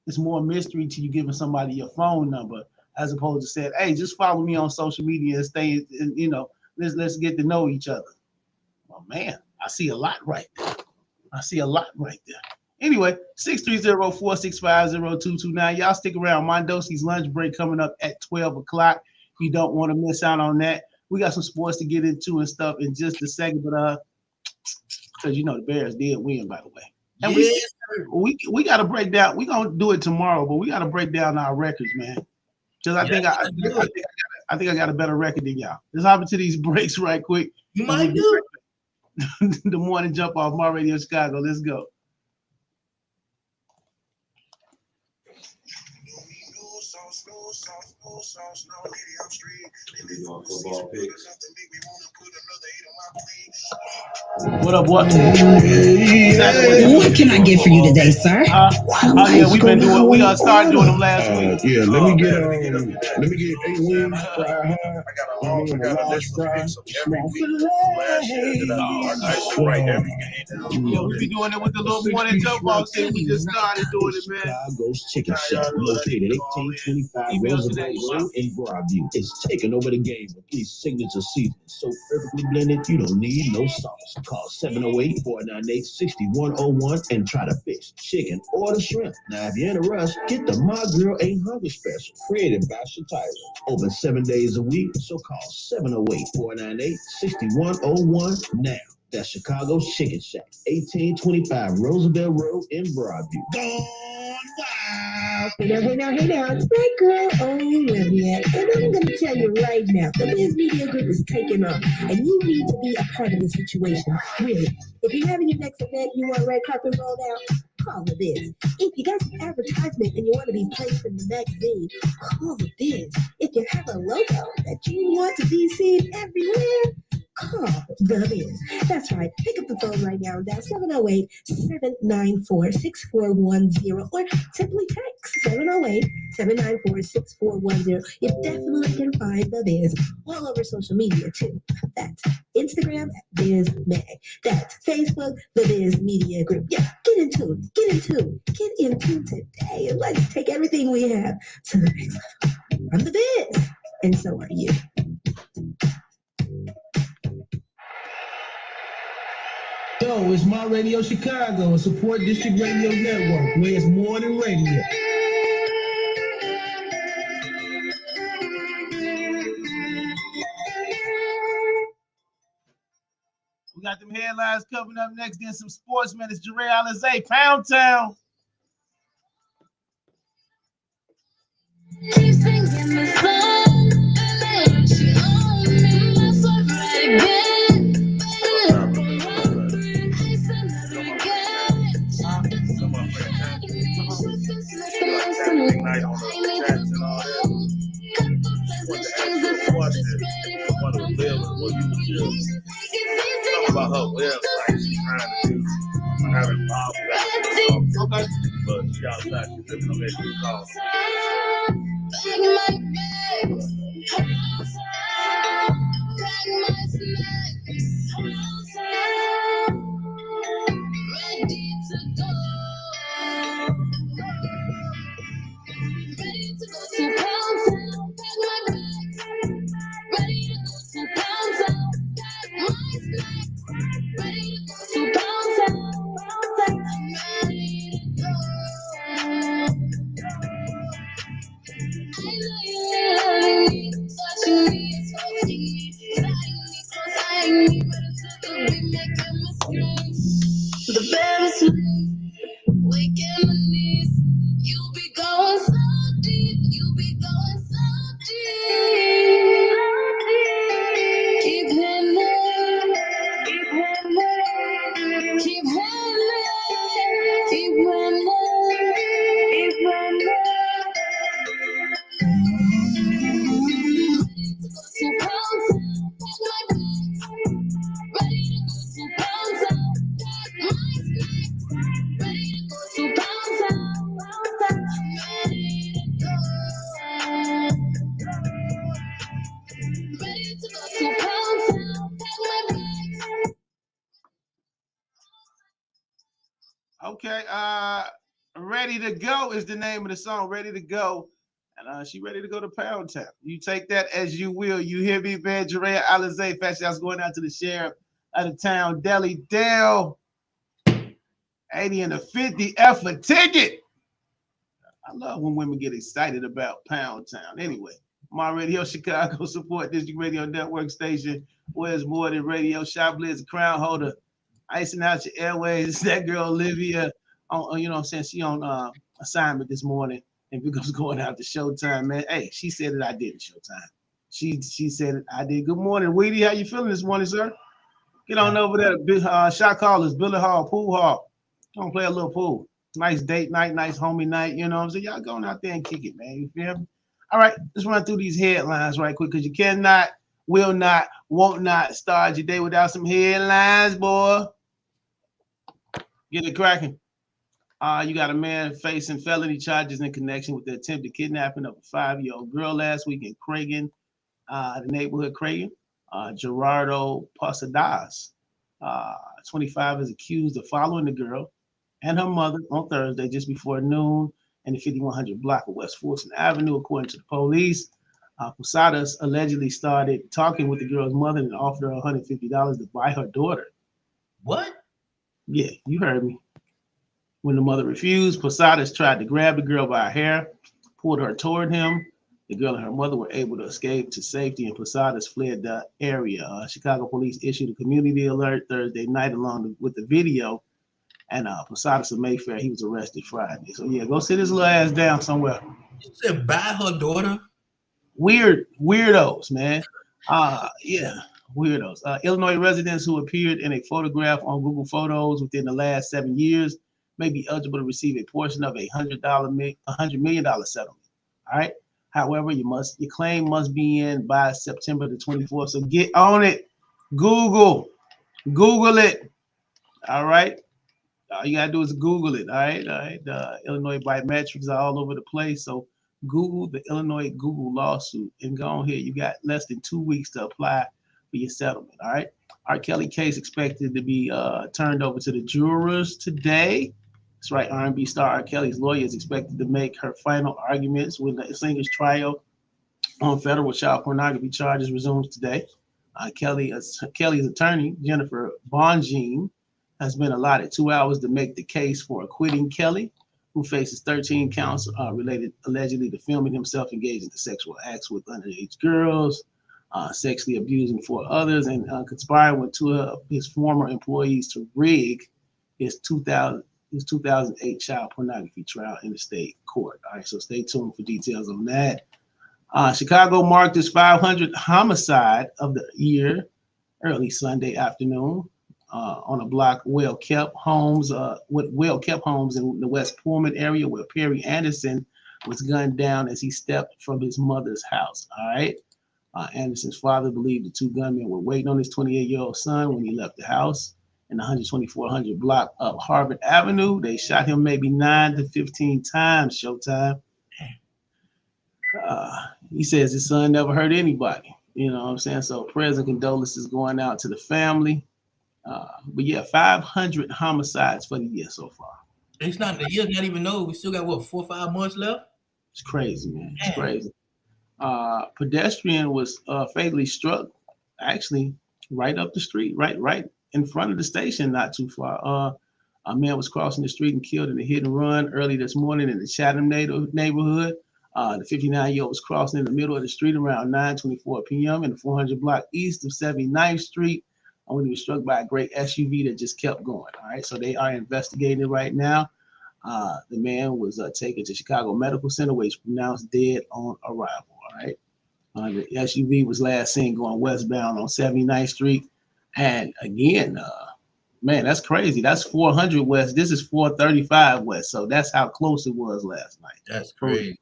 Speaker 1: it's more mystery to you giving somebody your phone number as opposed to saying, hey, just follow me on social media and stay, and, you know, let's get to know each other. Well, man, I see a lot right there. Anyway, 630-465-0229. Y'all stick around. Mondosi's lunch break coming up at 12 o'clock. You don't want to miss out on that. We got some sports to get into and stuff in just a second, but because you know the Bears did win, by the way. And we got to break down. We're gonna do it tomorrow, but we got to break down our records, man. Because I think I got a better record than y'all. Let's hop into these breaks right quick.
Speaker 2: You might do.
Speaker 1: The morning jump off My Radio Chicago. Let's go. What up, what?
Speaker 3: What can I get for you today, sir?
Speaker 1: Yeah, we gonna start doing them last week.
Speaker 4: Yeah, let me get 8 wings, fried hard. I got a large fry, small fillet.
Speaker 1: Yeah, we be doing it with the little morning jump off shit. We just started doing it, man.
Speaker 4: Chicago's Chicken Shack, located 1825 Roosevelt Road in Broadview. It's taking over the game with these signature seasonings. So perfectly blended, you don't need no sauce. Call 708-498-6101 and try to fix chicken or the shrimp. Now, if you're in a rush, get the My Girl Ain't Hungry special, created by Shatira. Open 7 days a week, so call 708-498-6101 now. That's Chicago's Chicken Shack, 1825 Roosevelt Road in Broadview. Gone wild.
Speaker 3: Hey now, it's that girl Olivia, and I'm gonna tell you right now, the Biz Media Group is taking off, and you need to be a part of the situation. Really, if you're having your next event, you want red carpet rolled out, call the Biz. If you got some advertisement and you want to be placed in the magazine, call the Biz. If you have a logo that you want to be seen everywhere, call the Biz. That's right. Pick up the phone right now and dial 708-794-6410 or simply text 708-794-6410. You definitely can find the Biz all over social media too. That's Instagram at BizMag. That's Facebook, the Biz Media Group. Yeah, get into today, and let's take everything we have to the next level. I'm the Biz, and so are you.
Speaker 1: Yo, it's My Radio Chicago, a support District Radio Network, where it's more than radio. We got them headlines coming up next, then some sportsmen. It's Jure Alizé, Pound Town.
Speaker 5: Keep singing the song, and she on me, that's alright again. I said never again.
Speaker 6: Night on the chats and all that. What the actual question, what was live and what you was doing. Talk about her well, like she's trying to do, having problems.
Speaker 1: Okay.
Speaker 6: But she outside, she's living on that good call.
Speaker 1: Okay, Ready to Go is the name of the song, Ready to Go. And she ready to go to Pound Town. You take that as you will. You hear me, man? Jure Alizé. Fast I was going out to the sheriff of the town, Deli Dale. 80 and a 50 F a ticket. I love when women get excited about Pound Town. Anyway, My Radio Chicago support District Radio Network station. Where's more than radio? Chiblizz, crown holder. Icing out your airways. That girl Olivia, on you know what I'm saying? She on assignment this morning, and because going out to Showtime, man. Hey, she said that I did Showtime. She said it, I did. Good morning, Weedy. How you feeling this morning, sir? Get on over there. Shot callers, Billy Hall, Pool Hall. Gonna play a little pool. Nice date night, nice homie night. You know what I'm saying? Y'all going out there and kick it, man. You feel me? All right, let's run through these headlines right quick, because you cannot, will not, won't not start your day without some headlines, boy. Get it cracking. You got a man facing felony charges in connection with the attempted kidnapping of a 5-year-old girl last week in Cragen, the neighborhood Cragen. Gerardo Posadas, 25, is accused of following the girl and her mother on Thursday just before noon in the 5100 block of West Fulton Avenue, according to the police. Posadas allegedly started talking with the girl's mother and offered her $150 to buy her daughter.
Speaker 2: What?
Speaker 1: Yeah, you heard me. When the mother refused, Posadas tried to grab the girl by her hair, pulled her toward him. The girl and her mother were able to escape to safety, and Posadas fled the area. Chicago police issued a community alert Thursday night along with the video And Posadas of Mayfair, he was arrested Friday. So yeah, go sit his little ass down somewhere.
Speaker 2: You said buy her daughter?
Speaker 1: Weirdos, man. Yeah, weirdos. Illinois residents who appeared in a photograph on Google Photos within the last 7 years may be eligible to receive a portion of $100 million settlement. All right. However, your claim must be in by September the 24th. So get on it. Google it. All right. All you gotta do is Google it. All right. Illinois biometrics are all over the place. So Google the Illinois Google lawsuit and go on here. You got less than 2 weeks to apply for your settlement. All right. R. Kelly case expected to be turned over to the jurors today. That's right. R&B star R. Kelly's lawyer is expected to make her final arguments when the singer's trial on federal child pornography charges resumes today. Kelly's attorney, Jennifer Bonjean, has been allotted 2 hours to make the case for acquitting Kelly, who faces 13 counts related allegedly to filming himself engaging in sexual acts with underage girls, sexually abusing 4 others, and conspiring with 2 of his former employees to rig his 2008 child pornography trial in the state court. All right, so stay tuned for details on that. Chicago marked its 500th homicide of the year early Sunday afternoon on a block well-kept homes in the West Pullman area where Perry Anderson was gunned down as he stepped from his mother's house. All right. Anderson's father believed the 2 gunmen were waiting on his 28-year-old son when he left the house in the 2400 block of Harvard Avenue. They shot him maybe 9 to 15 times. Showtime. He says his son never hurt anybody. You know what I'm saying? So prayers and condolences going out to the family. But yeah, 500 homicides for the year so far.
Speaker 2: It's not the year's not even over. We still got 4 or 5 months left.
Speaker 1: It's crazy, man. It's crazy. Pedestrian was fatally struck, actually, right up the street, right in front of the station, not too far. A man was crossing the street and killed in a hit and run early this morning in the Chatham neighborhood. The 59-year-old was crossing in the middle of the street around 9:24 p.m. in the 400 block east of 79th Street when he was struck by a gray SUV that just kept going. All right, so they are investigating right now. The man was taken to Chicago Medical Center where he's pronounced dead on arrival. All right, the SUV was last seen going westbound on 79th Street, and again, man, that's crazy. That's 400 west. This is 435 west. So that's how close it was last night.
Speaker 2: That's crazy.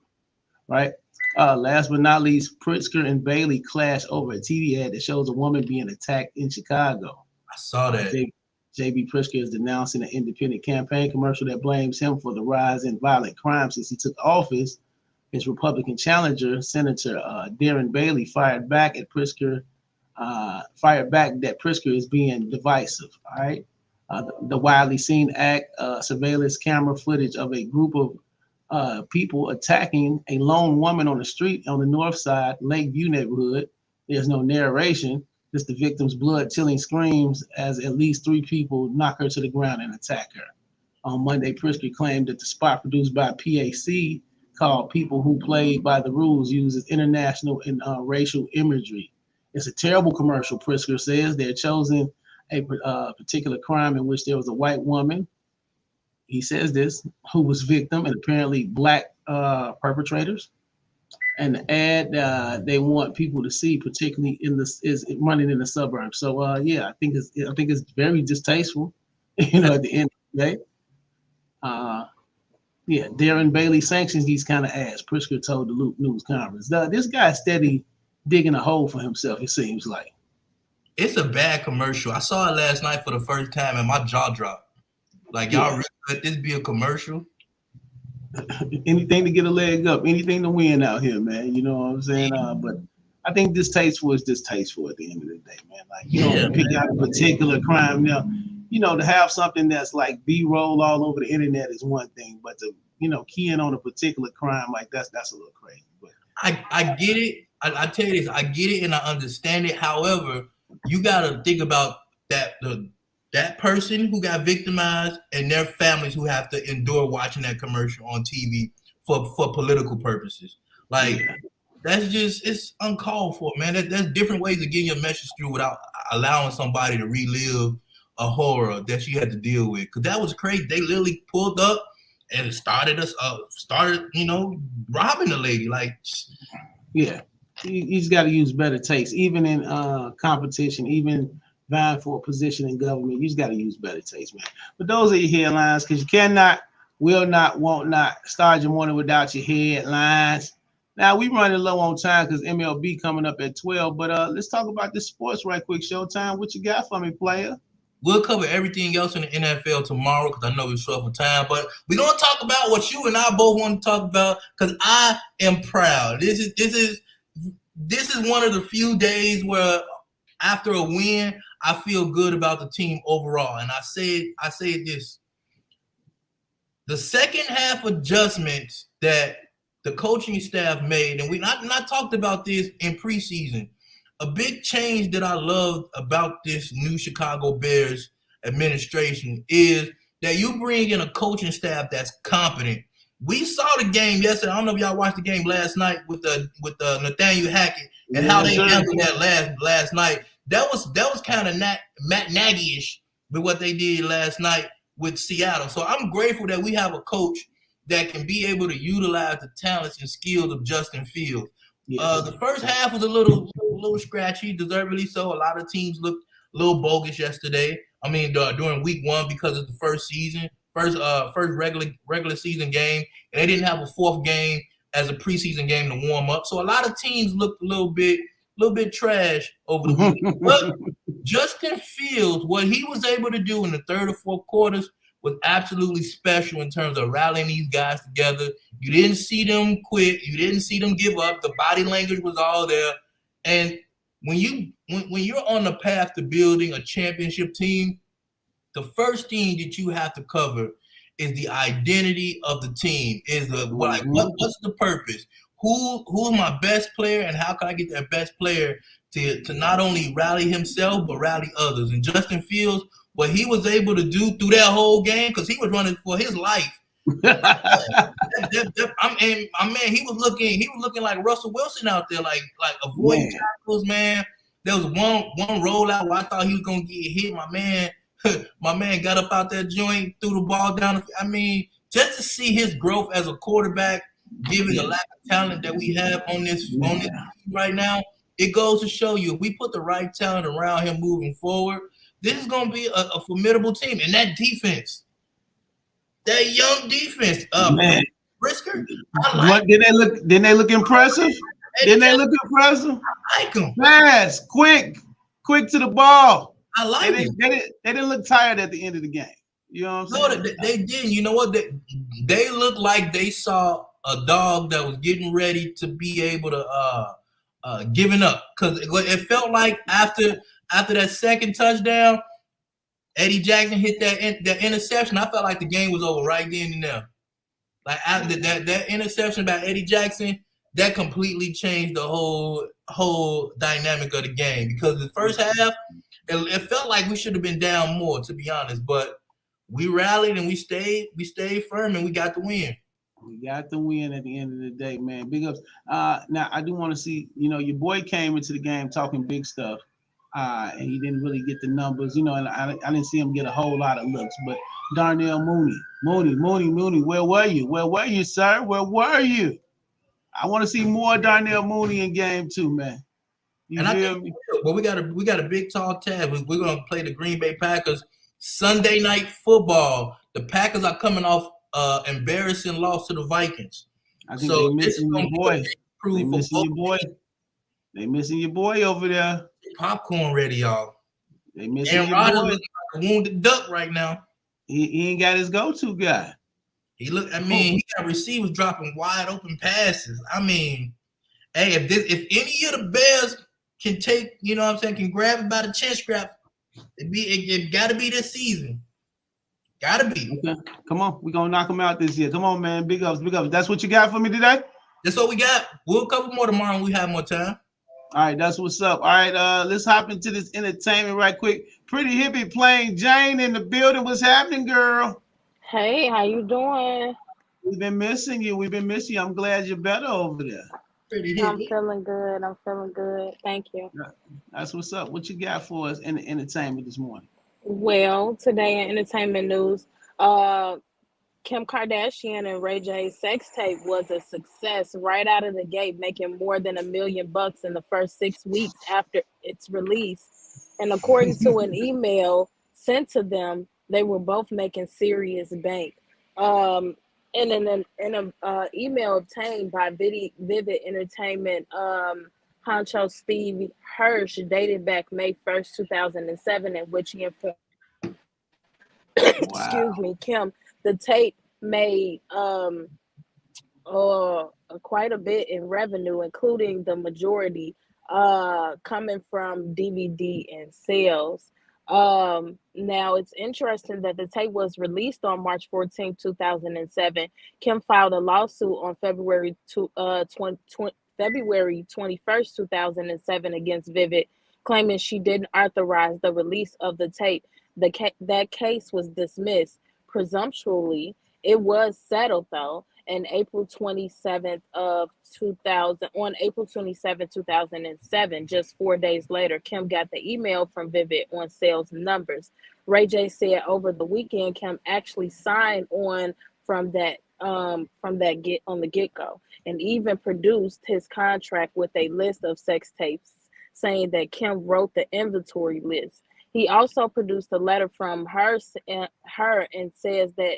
Speaker 1: Right. Last but not least, Pritzker and Bailey clash over a TV ad that shows a woman being attacked in Chicago.
Speaker 2: I saw that.
Speaker 1: J.B. Pritzker is denouncing an independent campaign commercial that blames him for the rise in violent crime since he took office. His Republican challenger, Senator Darren Bailey, fired back that Pritzker is being divisive. All right. The widely seen act, surveillance camera footage of a group of people attacking a lone woman on the street on the north side, Lakeview neighborhood. There's no narration, just the victim's blood-chilling screams as at least 3 people knock her to the ground and attack her. On Monday, Pritzker claimed that the spot produced by PAC called People Who Played by the Rules uses international and racial imagery. It's a terrible commercial, Pritzker says. They're choosing a particular crime in which there was a white woman, he says this, who was victim and apparently black perpetrators. And the ad they want people to see, particularly is running in the suburbs. So yeah, I think it's very distasteful. You know, at the end of the day. Yeah, Darren Bailey sanctions these kind of ads. Pritzker told the Loop News Conference. This guy's steady digging a hole for himself, it seems like.
Speaker 2: It's a bad commercial. I saw it last night for the first time and my jaw dropped. Like, y'all really let this be a commercial?
Speaker 1: Anything to get a leg up, anything to win out here, man. You know what I'm saying? But I think distasteful is distasteful at the end of the day, man. Like, you don't pick out a particular crime. Now, you know, to have something that's like B-roll all over the internet is one thing, but to, you know, key in on a particular crime like that's a little crazy. But
Speaker 2: I get it. I tell you this, I get it and I understand it. However, you gotta think about that person who got victimized and their families who have to endure watching that commercial on TV for political purposes. Like, that's just, it's uncalled for, man. There's different ways of getting your message through without allowing somebody to relive a horror that she had to deal with, because that was crazy. They literally pulled up and started robbing the lady. Like,
Speaker 1: Yeah, you just got to use better takes, even in competition, even vying for a position in government. You just got to use better takes, man. But those are your headlines, because you cannot, will not, won't not start your morning without your headlines. Now we running low on time because MLB coming up at 12. But let's talk about this sports right quick. Showtime, what you got for me, player?
Speaker 2: we'll cover everything else in the NFL tomorrow because I know we're short for time. But we're gonna talk about what you and I both want to talk about, because I am proud. This is one of the few days where after a win, I feel good about the team overall. And I say this: the second half adjustments that the coaching staff made, and we not talked about this in preseason. A big change that I love about this new Chicago Bears administration is that you bring in a coaching staff that's competent. We saw the game yesterday. I don't know if y'all watched the game last night with Nathaniel Hackett and how they handled that last night. That was kind of Matt Nagy-ish with what they did last night with Seattle. So I'm grateful that we have a coach that can be able to utilize the talents and skills of Justin Fields. Yes. The first half was a little scratchy, deservedly so. A lot of teams looked a little bogus yesterday. I mean, during week one, because of the first regular season game, and they didn't have a fourth game as a preseason game to warm up. So a lot of teams looked a little bit trash over the week. But Justin Fields, what he was able to do in the third or fourth quarters was absolutely special in terms of rallying these guys together. You didn't see them quit. You didn't see them give up. The body language was all there. And when you're on the path to building a championship team, the first thing that you have to cover is the identity of the team. What's the purpose? Who's my best player, and how can I get that best player to not only rally himself but rally others? And Justin Fields, what he was able to do through that whole game, because he was running for his life. My man, he was looking like Russell Wilson out there, like avoiding tackles, man. There was one rollout where I thought he was gonna get hit. My man got up out that joint, threw the ball down. I mean, just to see his growth as a quarterback, given the lack of talent that we have on this team right now, it goes to show you if we put the right talent around him moving forward, this is going to be a formidable team. And that defense, that young defense, Brisker,
Speaker 1: didn't they look impressive? Didn't they look impressive?
Speaker 2: I like them.
Speaker 1: Fast, quick to the ball.
Speaker 2: I like it.
Speaker 1: They didn't look tired at the end of the game. You know what I'm saying?
Speaker 2: No, they didn't. You know what? They looked like they saw a dog that was getting ready to be able to giving up, because it felt like after that second touchdown, Eddie Jackson hit that interception. I felt like the game was over right then and there. Like after that interception by Eddie Jackson, that completely changed the whole dynamic of the game, because the first half it felt like we should have been down more, to be honest, but we rallied and we stayed firm and we got the win.
Speaker 1: We got the win at the end of the day, man. Big ups. Now, I do want to see, your boy came into the game talking big stuff, and he didn't really get the numbers, and I didn't see him get a whole lot of looks. But Darnell Mooney, where were you? Where were you, sir? Where were you? I want to see more Darnell Mooney in game 2, man. You hear me?
Speaker 2: Well, we got a big tall tab. We're going to play the Green Bay Packers Sunday Night Football. The Packers are coming off embarrassing loss to the Vikings.
Speaker 1: I think they're missing your boy. They missing your boy over there.
Speaker 2: Popcorn ready, y'all.
Speaker 1: They missing
Speaker 2: Aaron Rodgers looking like a wounded duck right now.
Speaker 1: He ain't got his go-to guy.
Speaker 2: He got receivers dropping wide open passes. I mean, hey, if any of the Bears can take, can grab it by the chin strap, it got to be this season. Gotta be.
Speaker 1: Okay. Come on. We're going to knock them out this year. Come on, man. Big ups. That's what you got for me today?
Speaker 2: That's what we got. We'll cover more tomorrow when we have more time.
Speaker 1: All right. That's what's up. All right. Let's hop into this entertainment right quick. Pretty Hippie Plain Jane in the building. What's happening, girl?
Speaker 7: Hey, how you doing?
Speaker 1: We've been missing you. I'm glad you're better over there.
Speaker 7: I'm feeling good. Thank you.
Speaker 1: That's what's up. What you got for us in the entertainment this morning?
Speaker 7: Well, today in entertainment news, uh, Kim Kardashian and Ray J's sex tape was a success right out of the gate, making more than $1 million in the first 6 weeks after its release. And according to an email sent to them, they were both making serious bank. Um, and in an email obtained by Vivid Entertainment, honcho Steve Hirsch dated back May 1st, 2007, in which he informed
Speaker 1: Wow.
Speaker 7: excuse me, Kim, the tape made uh quite a bit in revenue, including the majority coming from DVD and sales. Now it's interesting that the tape was released on March 14th, 2007. Kim filed a lawsuit on February 21st, 2007 against Vivid, claiming she didn't authorize the release of the tape. That case was dismissed. Presumptually, it was settled though, and April 27th of 2000 on April 27th, 2007, just 4 days later, Kim got the email from Vivid on sales numbers. Ray J said over the weekend Kim actually signed on from that get on the get-go, and even produced his contract with a list of sex tapes, saying that Kim wrote the inventory list. He also produced a letter from her and says that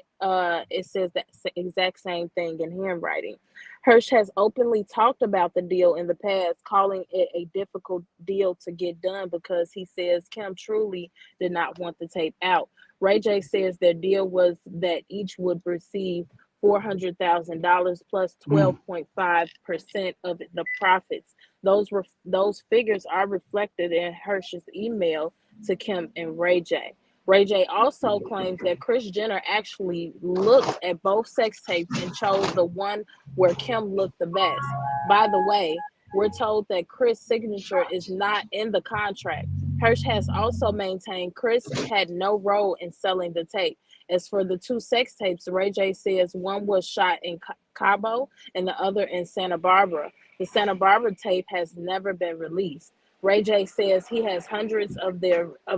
Speaker 7: it says that exact same thing in handwriting. Hirsch has openly talked about the deal in the past, calling it a difficult deal to get done because he says Kim truly did not want the tape out. Ray J says their deal was that each would receive $400,000 plus
Speaker 1: Mm.
Speaker 7: 12.5% of the profits. Those figures are reflected in Hirsch's email to Kim and Ray J. Ray J also claims that Kris Jenner actually looked at both sex tapes and chose the one where Kim looked the best. By the way, we're told that Kris' signature is not in the contract. Hirsch has also maintained Kris had no role in selling the tape. As for the two sex tapes, Ray J says one was shot in Cabo and the other in Santa Barbara. The Santa Barbara tape has never been released. Ray J says he has hundreds of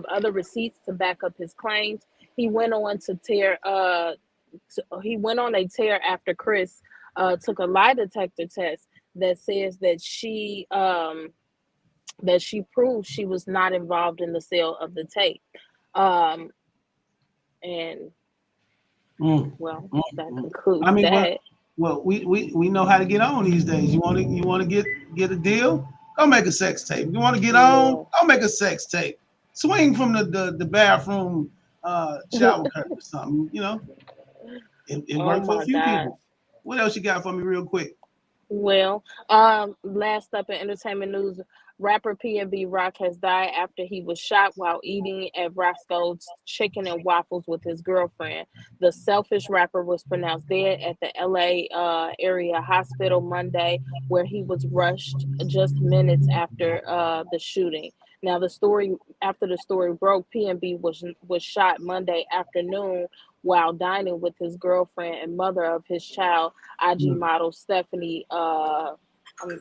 Speaker 7: other receipts to back up his claims. He went on to tear he went on a tear after Kris took a lie detector test that says that she proved she was not involved in the sale of the tape. Um, and
Speaker 1: Mm.
Speaker 7: well,
Speaker 1: Mm.
Speaker 7: that
Speaker 1: Mm. I
Speaker 7: concludes
Speaker 1: mean,
Speaker 7: that.
Speaker 1: we know how to get on these days. You want to get a deal? Go make a sex tape. You want to get on?
Speaker 7: Yeah.
Speaker 1: Go make a sex tape. Swing from the bathroom shower curtain or something. It
Speaker 7: Oh
Speaker 1: worked for a
Speaker 7: my
Speaker 1: few
Speaker 7: gosh.
Speaker 1: people. What else you got for me, real quick?
Speaker 7: Well, last up in entertainment news, rapper PNB Rock has died after he was shot while eating at Roscoe's Chicken and Waffles with his girlfriend. The selfish rapper was pronounced dead at the LA area hospital Monday, where he was rushed just minutes after the shooting. Now, the story after the story broke, PNB was shot Monday afternoon while dining with his girlfriend and mother of his child, IG
Speaker 1: Mm.
Speaker 7: model Stephanie. I'm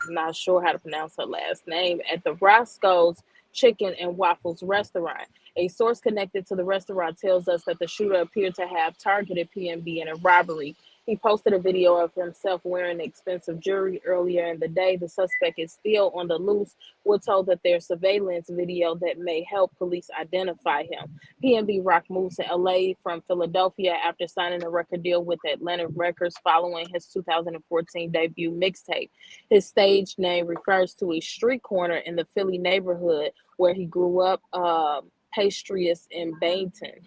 Speaker 7: not sure how to pronounce her last name, at the Roscoe's Chicken and Waffles restaurant. A source connected to the restaurant tells us that the shooter appeared to have targeted PNB in a robbery. He posted a video of himself wearing expensive jewelry earlier in the day. The suspect is still on the loose. We're told that there's surveillance video that may help police identify him. PNB Rock moved to LA from Philadelphia after signing a record deal with Atlantic Records following his 2014 debut mixtape. His stage name refers to a street corner in the Philly neighborhood where he grew up, Pastrius in Bainton.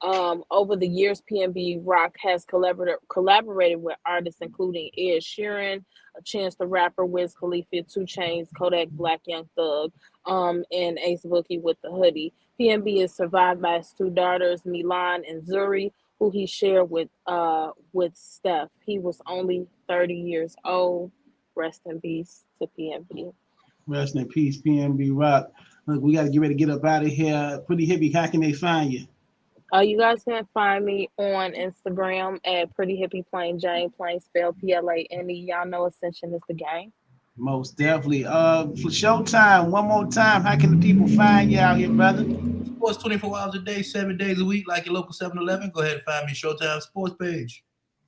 Speaker 7: Over the years, PNB Rock has collaborated with artists including Ed Sheeran, Chance the Rapper, Wiz Khalifa, Two Chainz, Kodak Black, Young Thug, and Ace Bookie with the Hoodie. PNB is survived by his two daughters, Milan and Zuri, who he shared with Steph. He was only 30 years old. Rest in peace to PNB.
Speaker 1: Rest in peace, PNB Rock. Look, we got to get ready to get up out of here. Pretty hippie. How can they find you?
Speaker 7: You guys can find me on Instagram at Pretty Hippie Plain Jane, plain spelled Plane. Y'all know Ascension is the game.
Speaker 1: Most definitely. For Showtime, one more time, how can the people find you out here, brother?
Speaker 2: Sports 24 hours a day, 7 days a week, like your local 7-Eleven. Go ahead and find me Showtime Sports page.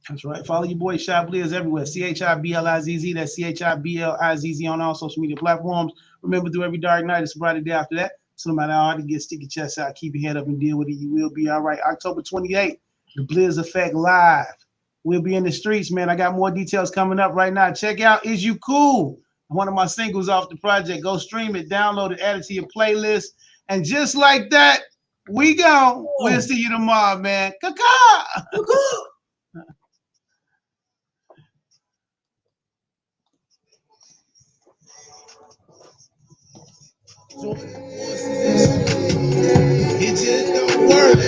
Speaker 1: That's right. Follow your boy Chiblizz everywhere. Chiblizz. That's Chiblizz on all social media platforms. Remember, through every dark night, it's a brighter day after that. So no matter how hard it gets, stick your chest out, keep your head up, and deal with it. You will be all right. October 28th, the Blizz Effect Live. We'll be in the streets, man. I got more details coming up right now. Check out Is You Cool? One of my singles off the project. Go stream it, download it, add it to your playlist. And just like that, we go. We'll see you tomorrow, man. Caca!
Speaker 4: It just don't work.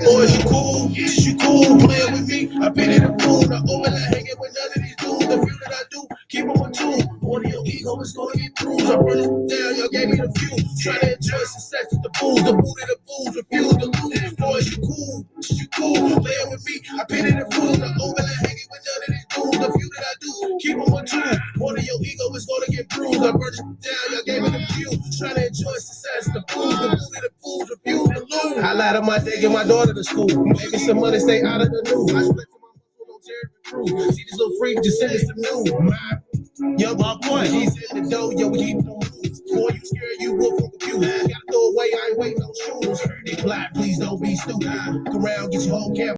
Speaker 4: Boys, you cool? Is you cool? Playing with me? I've been in the pool. Now over there hanging with none of these dudes. The few that I do, keep them on two. One of your ego is gonna get bruised. I run it down, y'all gave me the few. Trying to enjoy success with the booze. The boot of the booze, refuse to lose. Boys, you cool? Is you cool? Playing with me? I've been in the pool. Now over there hanging with none of these dudes. The few that I do, keep them on two. One of your ego is gonna get bruised. I run it down, y'all gave me the few. Trying to enjoy success, the booze, the boot of the booze, refuse to lose. I lied on my day, get my daughter to school. Making some money, stay out of the news. I split to my muscle, don't tear it through. See this little freak, just send us some news. Yo, my boy, he's in the dough, yo, we keep no moves. Boy, you scared, you wolf on computer. Gotta throw away, I ain't waiting no shoes. They black, please don't be stupid. Look around, get your whole camera.